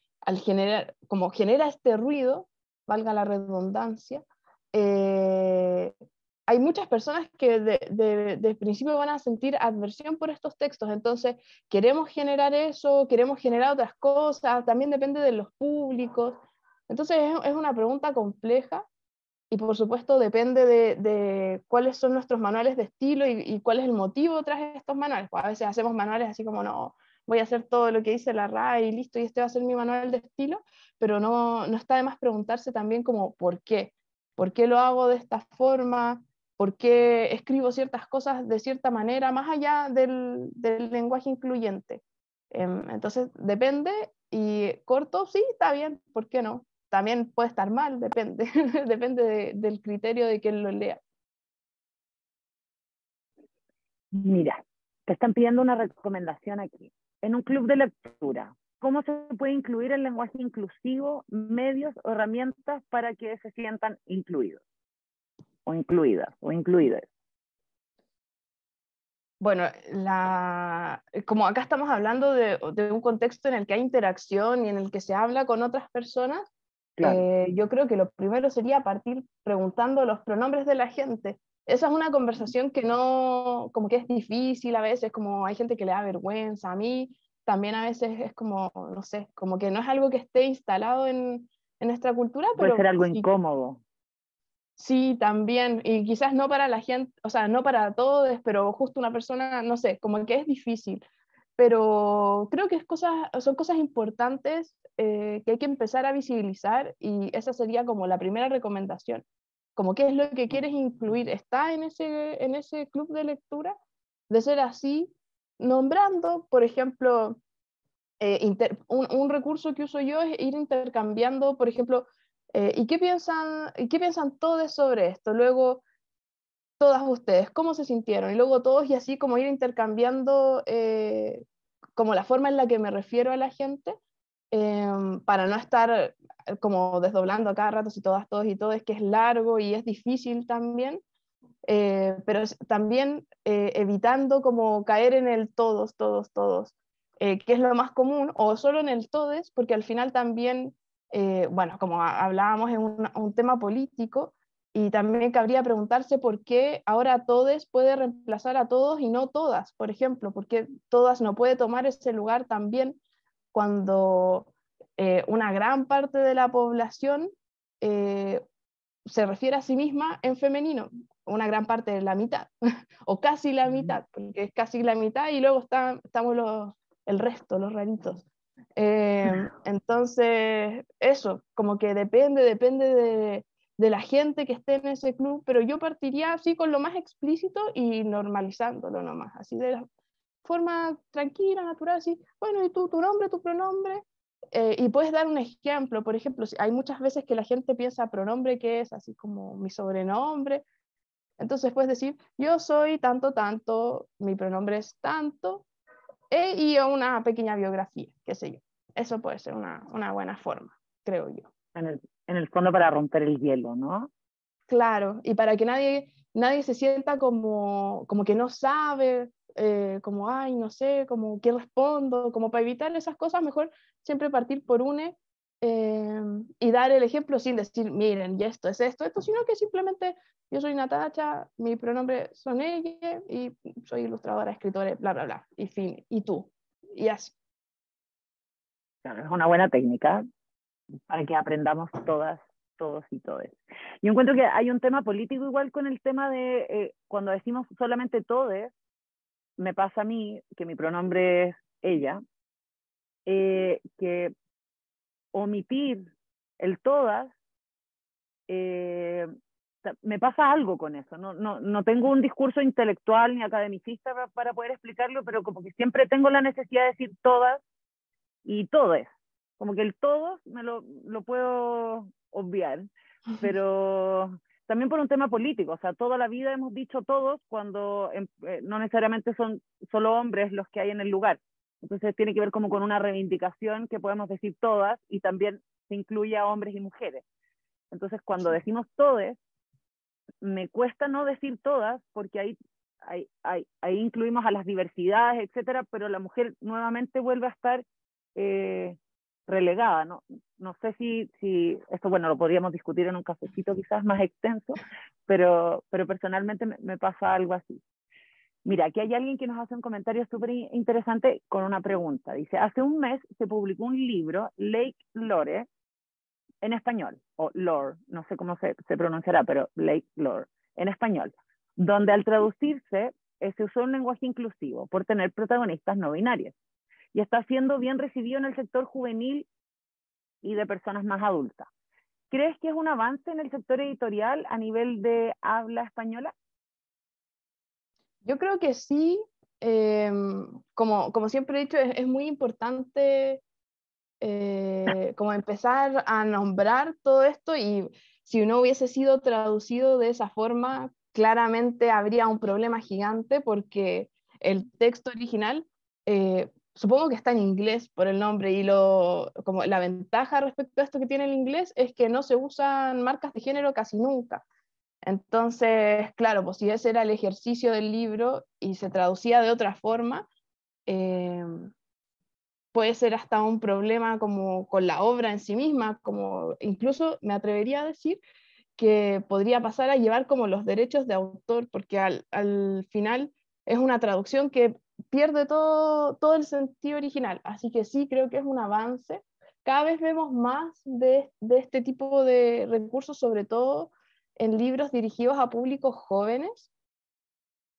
como genera este ruido, valga la redundancia, hay muchas personas que de principio van a sentir adversión por estos textos, entonces queremos generar eso, queremos generar otras cosas, también depende de los públicos, entonces es una pregunta compleja y por supuesto depende de cuáles son nuestros manuales de estilo y cuál es el motivo tras estos manuales. Pues a veces hacemos manuales así como, no, voy a hacer todo lo que dice la RAE y listo, y este va a ser mi manual de estilo, pero no está de más preguntarse también como, ¿por qué? ¿Por qué lo hago de esta forma? ¿Por qué escribo ciertas cosas de cierta manera, más allá del lenguaje incluyente? Entonces, depende, y corto, sí, está bien, ¿por qué no? También puede estar mal, depende, depende del criterio de quien lo lea. Mira, te están pidiendo una recomendación aquí. En un club de lectura, ¿cómo se puede incluir el lenguaje inclusivo, medios o herramientas para que se sientan incluidos o incluidas o incluidas? Bueno, como acá estamos hablando de un contexto en el que hay interacción y en el que se habla con otras personas, Claro. yo creo que lo primero sería partir preguntando los pronombres de la gente. Esa es una conversación que no, como que es difícil a veces, como hay gente que le da vergüenza. A mí también a veces es como, no sé, como que no es algo que esté instalado en nuestra cultura, Puede ser pero algo incómodo. sí, también, y quizás no para la gente, o sea, no para todos, pero justo una persona, no sé, como que es difícil, pero creo que son cosas importantes que hay que empezar a visibilizar y esa sería como la primera recomendación, como qué es lo que quieres incluir, ¿está en ese club de lectura? De ser así, nombrando, por ejemplo, un recurso que uso yo es ir intercambiando, por ejemplo, ¿y qué piensan todos sobre esto? Luego, todas ustedes, ¿cómo se sintieron? Y luego todos y así como ir intercambiando como la forma en la que me refiero a la gente, para no estar como desdoblando a cada rato si todas, todos y todos, que es largo y es difícil también. Pero también evitando como caer en el todos, todos, todos, que es lo más común, o solo en el todes, porque al final también, bueno, como hablábamos, es un tema político, y también cabría preguntarse por qué ahora todes puede reemplazar a todos y no todas, por ejemplo, porque todas no puede tomar ese lugar también cuando una gran parte de la población se refiere a sí misma en femenino, una gran parte de la mitad, o casi la mitad, porque es casi la mitad y luego estamos el resto, los raritos. Entonces, eso, como que depende de la gente que esté en ese club, pero yo partiría así con lo más explícito y normalizándolo nomás, así de la forma tranquila, natural, así, bueno, y tú, tu nombre, tu pronombre, y puedes dar un ejemplo, por ejemplo, hay muchas veces que la gente piensa pronombre que es así como mi sobrenombre, entonces puedes decir, yo soy tanto, tanto, mi pronombre es tanto, y una pequeña biografía, qué sé yo. Eso puede ser una buena forma, creo yo. En el fondo para romper el hielo, ¿no? Claro, y para que nadie se sienta como que no sabe, como, ay, no sé, como qué respondo, como para evitar esas cosas, mejor siempre partir por une y dar el ejemplo sin decir, miren, y esto es esto, sino que simplemente yo soy Natacha, mi pronombre son ella y soy ilustradora, escritora, bla, bla, bla, y fin, y tú, y así. Claro, es una buena técnica para que aprendamos todas, todos y todes. Yo encuentro que hay un tema político igual con el tema de cuando decimos solamente todes, me pasa a mí, que mi pronombre es ella, que omitir el todas, me pasa algo con eso. No tengo un discurso intelectual ni academicista para poder explicarlo, pero como que siempre tengo la necesidad de decir todas y todes. Como que el todos lo puedo obviar, pero también por un tema político, o sea, toda la vida hemos dicho todos cuando no necesariamente son solo hombres los que hay en el lugar. Entonces tiene que ver como con una reivindicación que podemos decir todas y también se incluye a hombres y mujeres. Entonces cuando decimos todes, me cuesta no decir todas porque ahí incluimos a las diversidades, etcétera, pero la mujer nuevamente vuelve a estar relegada. No sé si esto, bueno, lo podríamos discutir en un cafecito quizás más extenso, pero personalmente me pasa algo así. Mira, aquí hay alguien que nos hace un comentario súper interesante con una pregunta. Dice, hace un mes se publicó un libro, Lake Lore, en español, o Lore, no sé cómo se pronunciará, pero Lake Lore, en español, donde al traducirse se usó un lenguaje inclusivo por tener protagonistas no binarias y está siendo bien recibido en el sector juvenil y de personas más adultas. ¿Crees que es un avance en el sector editorial a nivel de habla española? Yo creo que sí, como siempre he dicho, es muy importante como empezar a nombrar todo esto, y si no hubiese sido traducido de esa forma, claramente habría un problema gigante porque el texto original supongo que está en inglés por el nombre, y como la ventaja respecto a esto que tiene el inglés es que no se usan marcas de género casi nunca. Entonces, claro, pues si ese era el ejercicio del libro y se traducía de otra forma, eh, puede ser hasta un problema como con la obra en sí misma, como incluso me atrevería a decir que podría pasar a llevar como los derechos de autor, porque al final es una traducción que pierde todo el sentido original. Así que sí, creo que es un avance. Cada vez vemos más de este tipo de recursos, sobre todo en libros dirigidos a públicos jóvenes.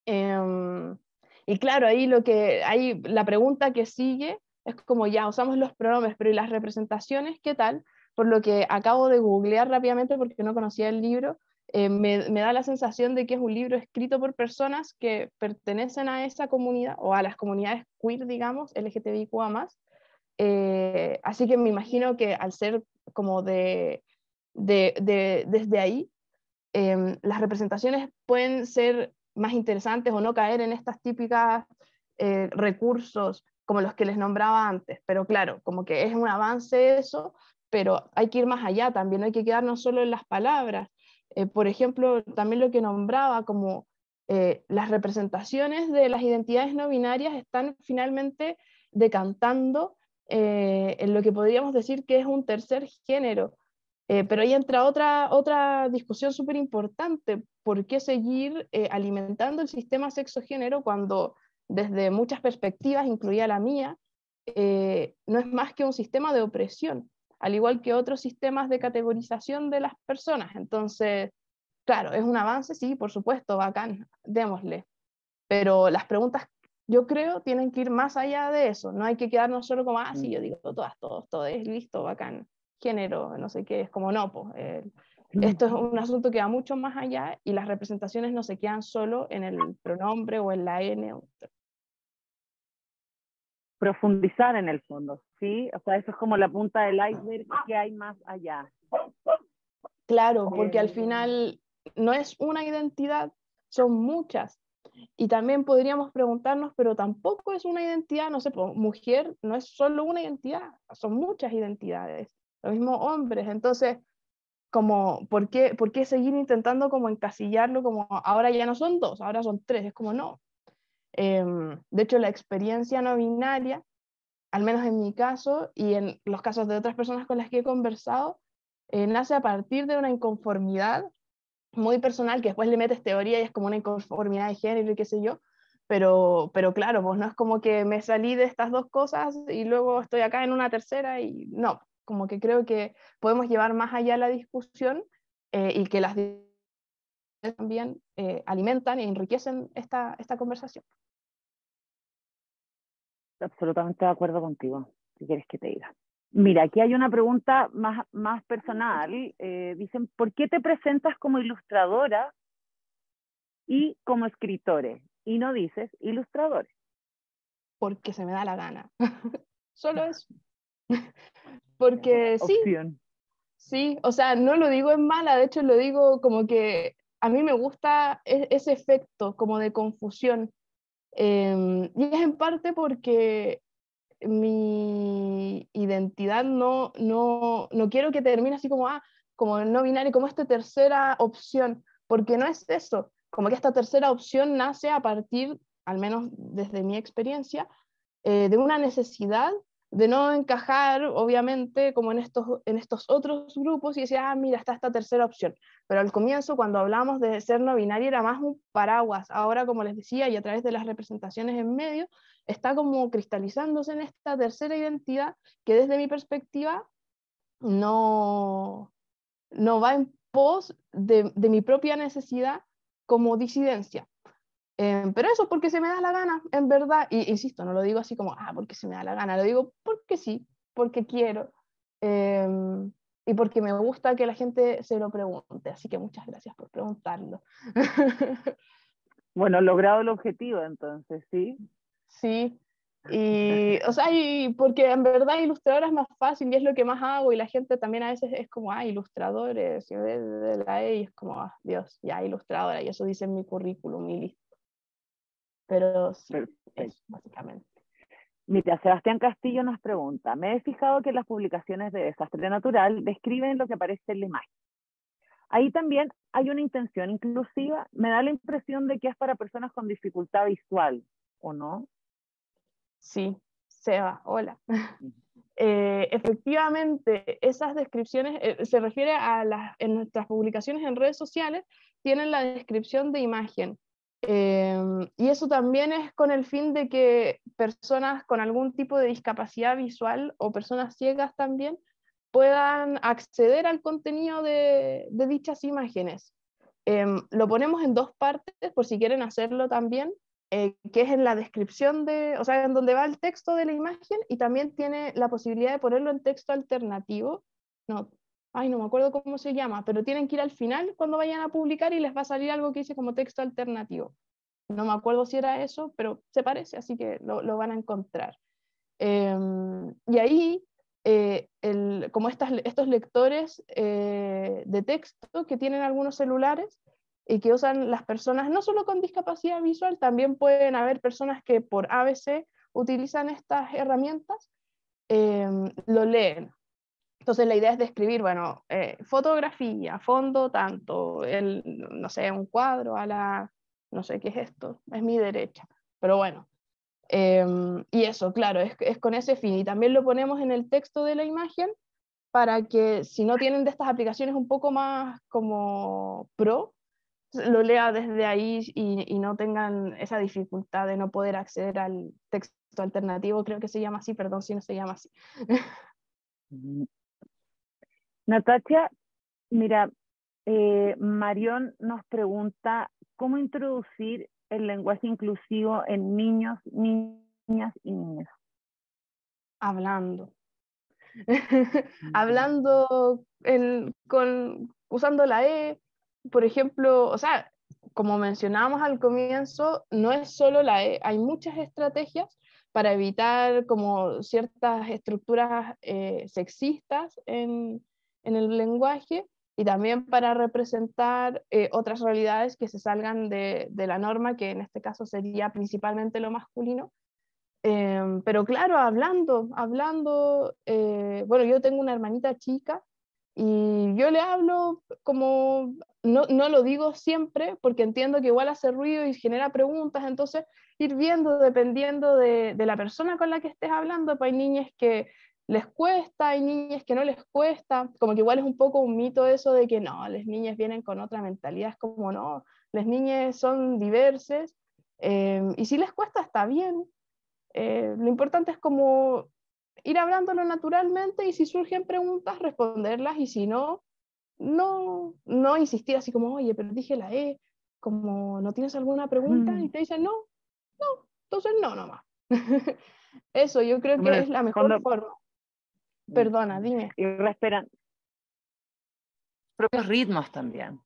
Y claro, ahí la pregunta que sigue es como ya usamos los pronombres, pero ¿y las representaciones qué tal? Por lo que acabo de googlear rápidamente porque no conocía el libro, me da la sensación de que es un libro escrito por personas que pertenecen a esa comunidad o a las comunidades queer, digamos, LGTBIQA+. Así que me imagino que al ser como desde ahí, las representaciones pueden ser más interesantes o no caer en estas típicas recursos como los que les nombraba antes. Pero claro, como que es un avance eso, pero hay que ir más allá también, no hay que quedarnos solo en las palabras. Por ejemplo, también lo que nombraba como las representaciones de las identidades no binarias están finalmente decantando en lo que podríamos decir que es un tercer género. Pero ahí entra otra discusión súper importante. ¿Por qué seguir alimentando el sistema sexo-género cuando desde muchas perspectivas, incluida la mía, no es más que un sistema de opresión, al igual que otros sistemas de categorización de las personas? Entonces, claro, es un avance, sí, por supuesto, bacán, démosle. Pero las preguntas, yo creo, tienen que ir más allá de eso. No hay que quedarnos solo como, ah, sí, yo digo todas, todos, todo es listo, bacán, género, no sé qué, es como no, pues esto es un asunto que va mucho más allá y las representaciones no se quedan solo en el pronombre o en la N. Profundizar en el fondo, ¿sí? O sea, eso es como la punta del iceberg que hay más allá. Claro, porque al final no es una identidad, son muchas. Y también podríamos preguntarnos, pero tampoco es una identidad, no sé, pues, mujer no es solo una identidad, son muchas identidades, lo mismo hombres. Entonces, como, por qué seguir intentando como encasillarlo como ahora ya no son dos, ahora son tres? Es como no. De hecho, la experiencia no binaria, al menos en mi caso y en los casos de otras personas con las que he conversado, nace a partir de una inconformidad muy personal, que después le metes teoría y es como una inconformidad de género y qué sé yo, pero claro, pues no es como que me salí de estas dos cosas y luego estoy acá en una tercera, y no, como que creo que podemos llevar más allá la discusión, y que las también alimentan e enriquecen esta conversación. Absolutamente de acuerdo contigo. ¿Qué quieres que te diga? Mira, aquí hay una pregunta más personal. Dicen, ¿por qué te presentas como ilustradora y como escritores? Y no dices ilustradores. Porque se me da la gana. Solo eso. Porque sí, Opción. Sí, o sea, no lo digo en mala, de hecho lo digo como que a mí me gusta ese efecto como de confusión. Y es en parte porque mi identidad no quiero que termine así como, como no binario, como esta tercera opción, porque no es eso, como que esta tercera opción nace a partir, al menos desde mi experiencia, de una necesidad de no encajar, obviamente, como en estos otros grupos y decir, mira, está esta tercera opción. Pero al comienzo, cuando hablamos de ser no binario, era más un paraguas. Ahora, como les decía, y a través de las representaciones en medio, está como cristalizándose en esta tercera identidad que desde mi perspectiva no, no va en pos de mi propia necesidad como disidencia. Pero eso porque se me da la gana, en verdad, y insisto, no lo digo así como, porque se me da la gana, lo digo porque sí, porque quiero, eh, y porque me gusta que la gente se lo pregunte, así que muchas gracias por preguntarlo. Bueno, logrado el objetivo entonces, ¿sí? Sí, y, o sea, y porque en verdad ilustradora es más fácil y es lo que más hago, y la gente también a veces es como, ilustradores, y de la E, y es como, Dios, ya ilustradora, y eso dice en mi currículum y listo. Pero sí, Perfecto. eso básicamente. Mira, Sebastián Castillo nos pregunta, me he fijado que las publicaciones de Desastre Natural describen lo que aparece en la imagen. Ahí también hay una intención inclusiva, me da la impresión de que es para personas con dificultad visual, ¿o no? Sí, Seba, hola. Efectivamente, esas descripciones, se refiere a en nuestras publicaciones en redes sociales, tienen la descripción de imagen. Y eso también es con el fin de que personas con algún tipo de discapacidad visual o personas ciegas también puedan acceder al contenido de dichas imágenes. Lo ponemos en dos partes, por si quieren hacerlo también, que es en la descripción o sea, en donde va el texto de la imagen, y también tiene la posibilidad de ponerlo en texto alternativo. No, no me acuerdo cómo se llama, pero tienen que ir al final cuando vayan a publicar y les va a salir algo que dice como texto alternativo. No me acuerdo si era eso, pero se parece, así que lo van a encontrar. Y ahí, como estos lectores de texto que tienen algunos celulares y que usan las personas, no solo con discapacidad visual, también pueden haber personas que por ABC utilizan estas herramientas, lo leen. Entonces la idea es describir, bueno, fotografía, fondo tanto, no sé, un cuadro no sé qué es esto, es mi derecha, pero bueno. Y eso, claro, es con ese fin. Y también lo ponemos en el texto de la imagen para que si no tienen de estas aplicaciones un poco más como pro, lo lea desde ahí y no tengan esa dificultad de no poder acceder al texto alternativo, creo que se llama así, perdón si no se llama así. Natacha, mira, Marión nos pregunta, ¿cómo introducir el lenguaje inclusivo en niños, niñas y niños? Hablando. Hablando usando la E, por ejemplo, o sea, como mencionábamos al comienzo, no es solo la E, hay muchas estrategias para evitar como ciertas estructuras sexistas en el lenguaje, y también para representar otras realidades que se salgan de la norma, que en este caso sería principalmente lo masculino. Pero claro, hablando, bueno, yo tengo una hermanita chica y yo le hablo como, no lo digo siempre porque entiendo que igual hace ruido y genera preguntas, entonces ir viendo dependiendo de la persona con la que estés hablando, pues hay niñas que les cuesta, hay niñas que no les cuesta, como que igual es un poco un mito eso de que no, las niñas vienen con otra mentalidad, es como no, las niñas son diversas, y si les cuesta está bien. Lo importante es como ir hablándolo naturalmente, y si surgen preguntas, responderlas, y si no, no insistir así como, oye, pero dije la E, como no tienes alguna pregunta, y te dicen no, entonces no nomás. Eso yo creo Como en que el es la mejor fondo, forma. Perdona, dime. y respetan, Propios ritmos también.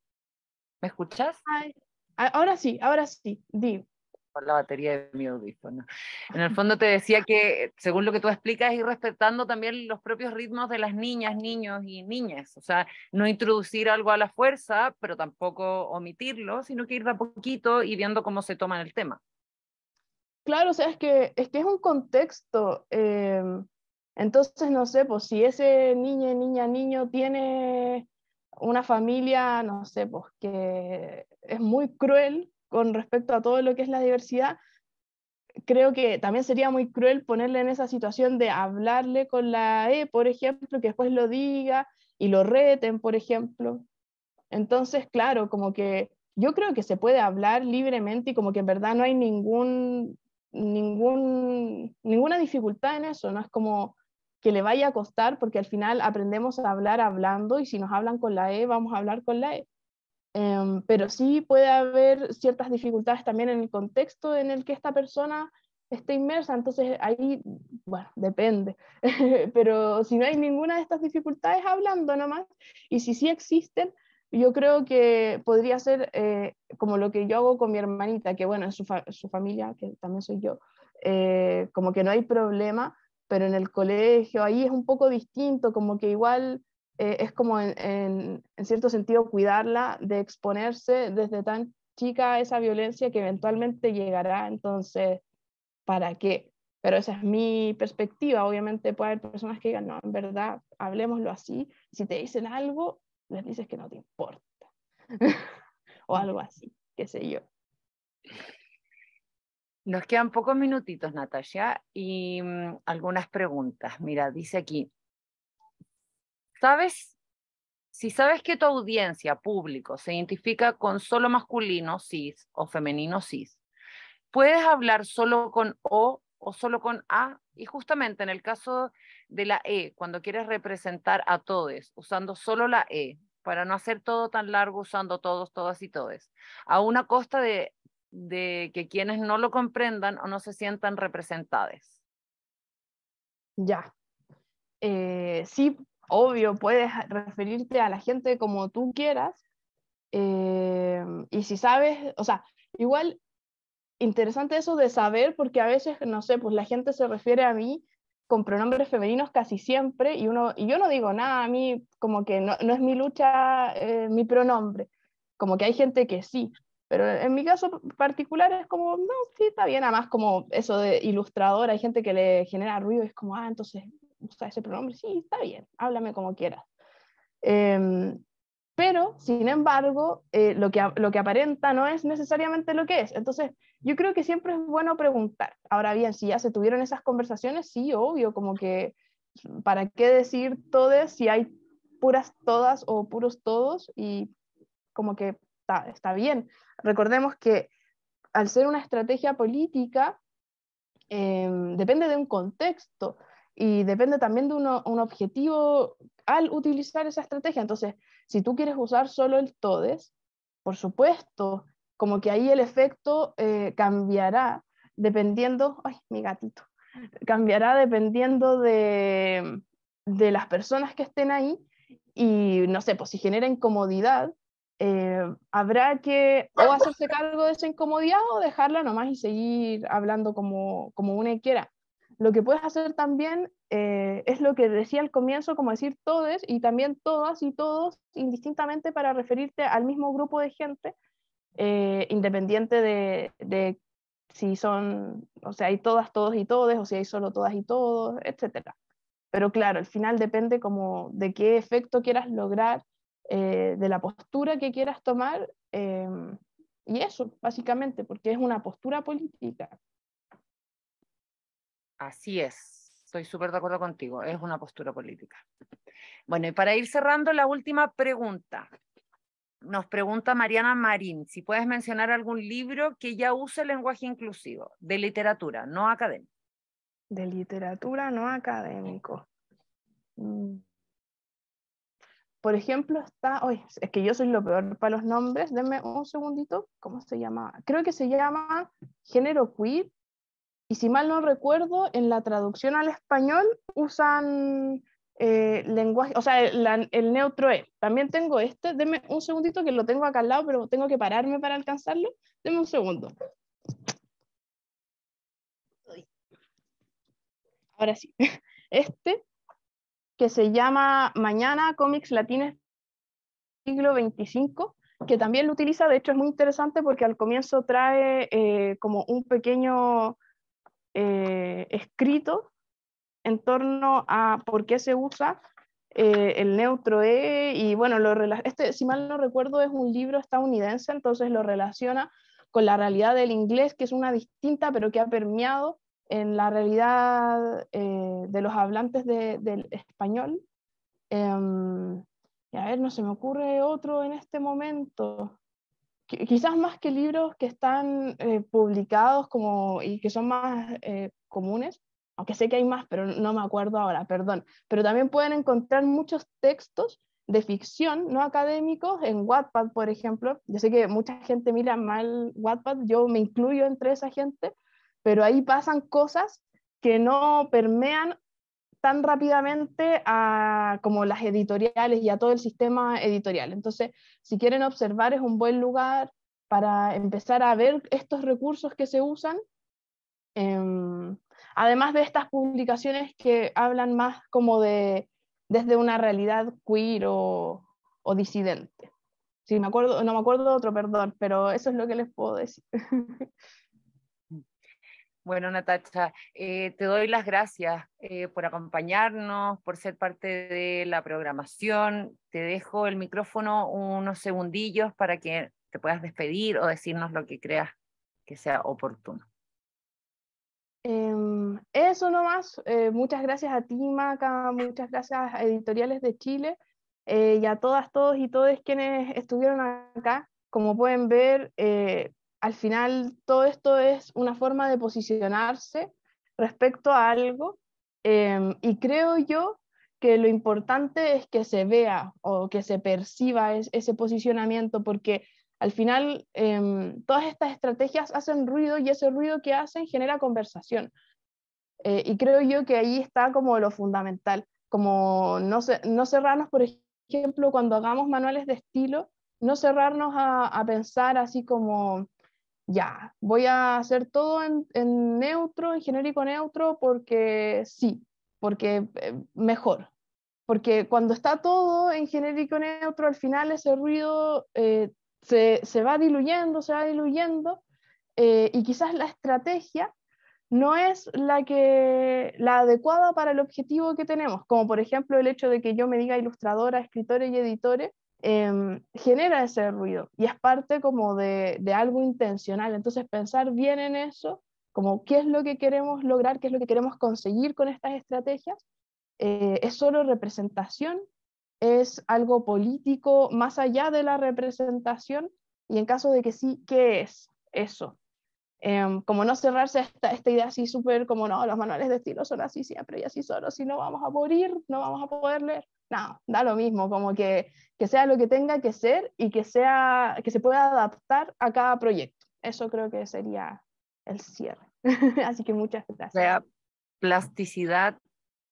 ¿Me escuchas? Ay, ahora sí, di. la batería de mi audífono. En el fondo te decía que, según lo que tú explicas, ir respetando también los propios ritmos de las niñas, niños y niñas. O sea, no introducir algo a la fuerza, pero tampoco omitirlo, sino que ir de a poquito y viendo cómo se toma el tema. Claro, o sea, es que es un contexto. Entonces, no sé, pues si ese niño tiene una familia, no sé, pues que es muy cruel con respecto a todo lo que es la diversidad, creo que también sería muy cruel ponerle en esa situación de hablarle con la E, por ejemplo, que después lo diga y lo reten, por ejemplo. Entonces, claro, como que yo creo que se puede hablar libremente y como que en verdad no hay ninguna dificultad en eso, no es como que le vaya a costar porque al final aprendemos a hablar hablando y si nos hablan con la E, vamos a hablar con la E. Pero sí puede haber ciertas dificultades también en el contexto en el que esta persona esté inmersa, entonces ahí, bueno, depende. Pero si no hay ninguna de estas dificultades, hablando nomás, y si sí existen, yo creo que podría ser como lo que yo hago con mi hermanita, que bueno, en su familia, que también soy yo, como que no hay problema, pero en el colegio ahí es un poco distinto, como que igual es como en cierto sentido cuidarla de exponerse desde tan chica a esa violencia que eventualmente llegará, entonces, ¿para qué? Pero esa es mi perspectiva, obviamente puede haber personas que digan, no, en verdad, hablemoslo así, si te dicen algo, les dices que no te importa, o algo así, qué sé yo. Nos quedan pocos minutitos, Natalia, y algunas preguntas. Mira, dice aquí, ¿sabes? Si sabes que tu audiencia, público, se identifica con solo masculino cis o femenino cis, puedes hablar solo con o solo con A, y justamente en el caso de la E, cuando quieres representar a todos, usando solo la E, para no hacer todo tan largo usando todos, todas y todes, a una costa de que quienes no lo comprendan o no se sientan representados. Ya. Sí, obvio, puedes referirte a la gente como tú quieras, y si sabes, o sea, igual interesante eso de saber, porque a veces, no sé, pues la gente se refiere a mí con pronombres femeninos casi siempre, y yo no digo nada, a mí como que no es mi lucha, mi pronombre, como que hay gente que sí, pero en mi caso particular es como, no, sí, está bien, además como eso de ilustrador, hay gente que le genera ruido, y es como, entonces, usa ese pronombre, sí, está bien, háblame como quieras. Eh, pero, sin embargo, lo que aparenta no es necesariamente lo que es. Entonces, yo creo que siempre es bueno preguntar. Ahora bien, si ya se tuvieron esas conversaciones, sí, obvio, como que, ¿para qué decir todes si hay puras todas o puros todos? Y como que está bien. Recordemos que al ser una estrategia política, depende de un contexto y depende también de un objetivo al utilizar esa estrategia. Entonces, si tú quieres usar solo el todes, por supuesto, como que ahí el efecto cambiará dependiendo, ay, mi gatito, cambiará dependiendo de las personas que estén ahí y no sé, pues si genera incomodidad, habrá que o hacerse cargo de esa incomodidad o dejarla nomás y seguir hablando como una quiera. Lo que puedes hacer también es lo que decía al comienzo, como decir todes y también todas y todos, indistintamente para referirte al mismo grupo de gente, independiente de si son, o sea, hay todas, todos y todes, o si hay solo todas y todos, etcétera. Pero claro, al final depende como de qué efecto quieras lograr, de la postura que quieras tomar, y eso, básicamente, porque es una postura política. Así es, estoy súper de acuerdo contigo, es una postura política. Bueno, y para ir cerrando, la última pregunta. Nos pregunta Mariana Marín si puedes mencionar algún libro que ya use el lenguaje inclusivo, de literatura, no académico. De literatura no académico. Por ejemplo, está, oye, es que yo soy lo peor para los nombres, denme un segundito, ¿cómo se llama? Creo que se llama Género Queer, y si mal no recuerdo, en la traducción al español usan lenguaje, o sea, el neutro E. También tengo este, denme un segundito que lo tengo acá al lado, pero tengo que pararme para alcanzarlo. Denme un segundo. ahora sí, este, que se llama Mañana, cómics latines siglo XXV, que también lo utiliza. De hecho es muy interesante porque al comienzo trae como un pequeño escrito en torno a por qué se usa el neutro E, y bueno, este, si mal no recuerdo, es un libro estadounidense, entonces lo relaciona con la realidad del inglés, que es una distinta, pero que ha permeado en la realidad de los hablantes del español. Y a ver, no se me ocurre otro en este momento. Quizás más que libros que están publicados como, y que son más comunes, aunque sé que hay más, pero no me acuerdo ahora, perdón. Pero también pueden encontrar muchos textos de ficción no académicos en Wattpad, por ejemplo. Yo sé que mucha gente mira mal Wattpad, yo me incluyo entre esa gente, pero ahí pasan cosas que no permean tan rápidamente a como las editoriales y a todo el sistema editorial. Entonces, si quieren observar, es un buen lugar para empezar a ver estos recursos que se usan, eh, además de estas publicaciones que hablan más como desde una realidad queer o disidente. Sí, no me acuerdo de otro, perdón, pero eso es lo que les puedo decir. Bueno, Natacha, te doy las gracias por acompañarnos, por ser parte de la programación. Te dejo el micrófono unos segundillos para que te puedas despedir o decirnos lo que creas que sea oportuno. Eso nomás, muchas gracias a ti, Maca, muchas gracias a Editoriales de Chile y a todas, todos y todes quienes estuvieron acá. Como pueden ver, al final todo esto es una forma de posicionarse respecto a algo, y creo yo que lo importante es que se vea o que se perciba ese posicionamiento, porque al final todas estas estrategias hacen ruido y ese ruido que hacen genera conversación. Y creo yo que ahí está como lo fundamental, como no cerrarnos, por ejemplo, cuando hagamos manuales de estilo, no cerrarnos a pensar así como, ya, voy a hacer todo en neutro, en genérico neutro, porque sí, porque mejor. Porque cuando está todo en genérico neutro, al final ese ruido se va diluyendo, y quizás la estrategia no es la adecuada para el objetivo que tenemos, como por ejemplo el hecho de que yo me diga ilustradora, escritores y editores, genera ese ruido y es parte como de algo intencional. Entonces pensar bien en eso, como qué es lo que queremos lograr, qué es lo que queremos conseguir con estas estrategias, es solo representación, es algo político más allá de la representación, y en caso de que sí, ¿qué es eso? Como no cerrarse a esta idea así súper como no, los manuales de estilo son así siempre y así solo, si no vamos a morir, no vamos a poder leer. No, da lo mismo, como que sea lo que tenga que ser y que se pueda adaptar a cada proyecto. Eso creo que sería el cierre. Así que muchas O gracias. sea, plasticidad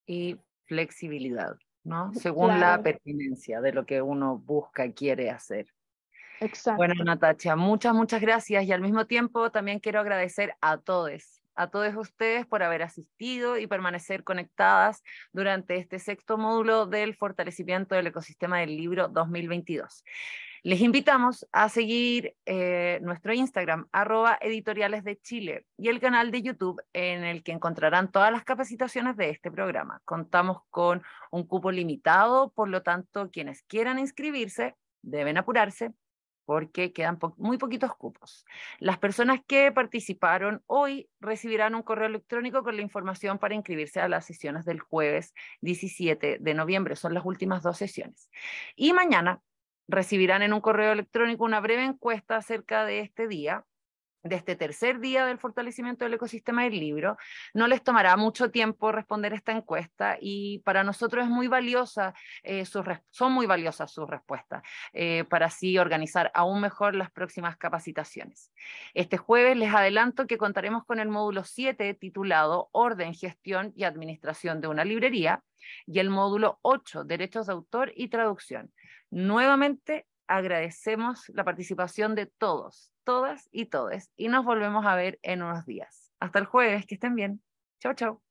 y flexibilidad, ¿no? Según la Claro, pertinencia de lo que uno busca, quiere hacer. Bueno, exacto. Natacha, muchas gracias y al mismo tiempo también quiero agradecer a todos ustedes por haber asistido y permanecer conectadas durante este sexto módulo del fortalecimiento del ecosistema del libro 2022. Les invitamos a seguir nuestro Instagram, @editoriales de Chile, y el canal de YouTube en el que encontrarán todas las capacitaciones de este programa. Contamos con un cupo limitado, por lo tanto, quienes quieran inscribirse deben apurarse porque quedan muy poquitos cupos. Las personas que participaron hoy recibirán un correo electrónico con la información para inscribirse a las sesiones del jueves 17 de noviembre. Son las últimas 2 sesiones. Y mañana recibirán en un correo electrónico una breve encuesta acerca de este día, de este tercer día del fortalecimiento del ecosistema del libro. No les tomará mucho tiempo responder esta encuesta y para nosotros es muy valiosa, son muy valiosas sus respuestas, para así organizar aún mejor las próximas capacitaciones. Este jueves les adelanto que contaremos con el módulo 7 titulado Orden, Gestión y Administración de una librería y el módulo 8, Derechos de Autor y Traducción. Nuevamente, agradecemos la participación de todos, todas y todes, y nos volvemos a ver en unos días. Hasta el jueves, que estén bien. Chau, chau.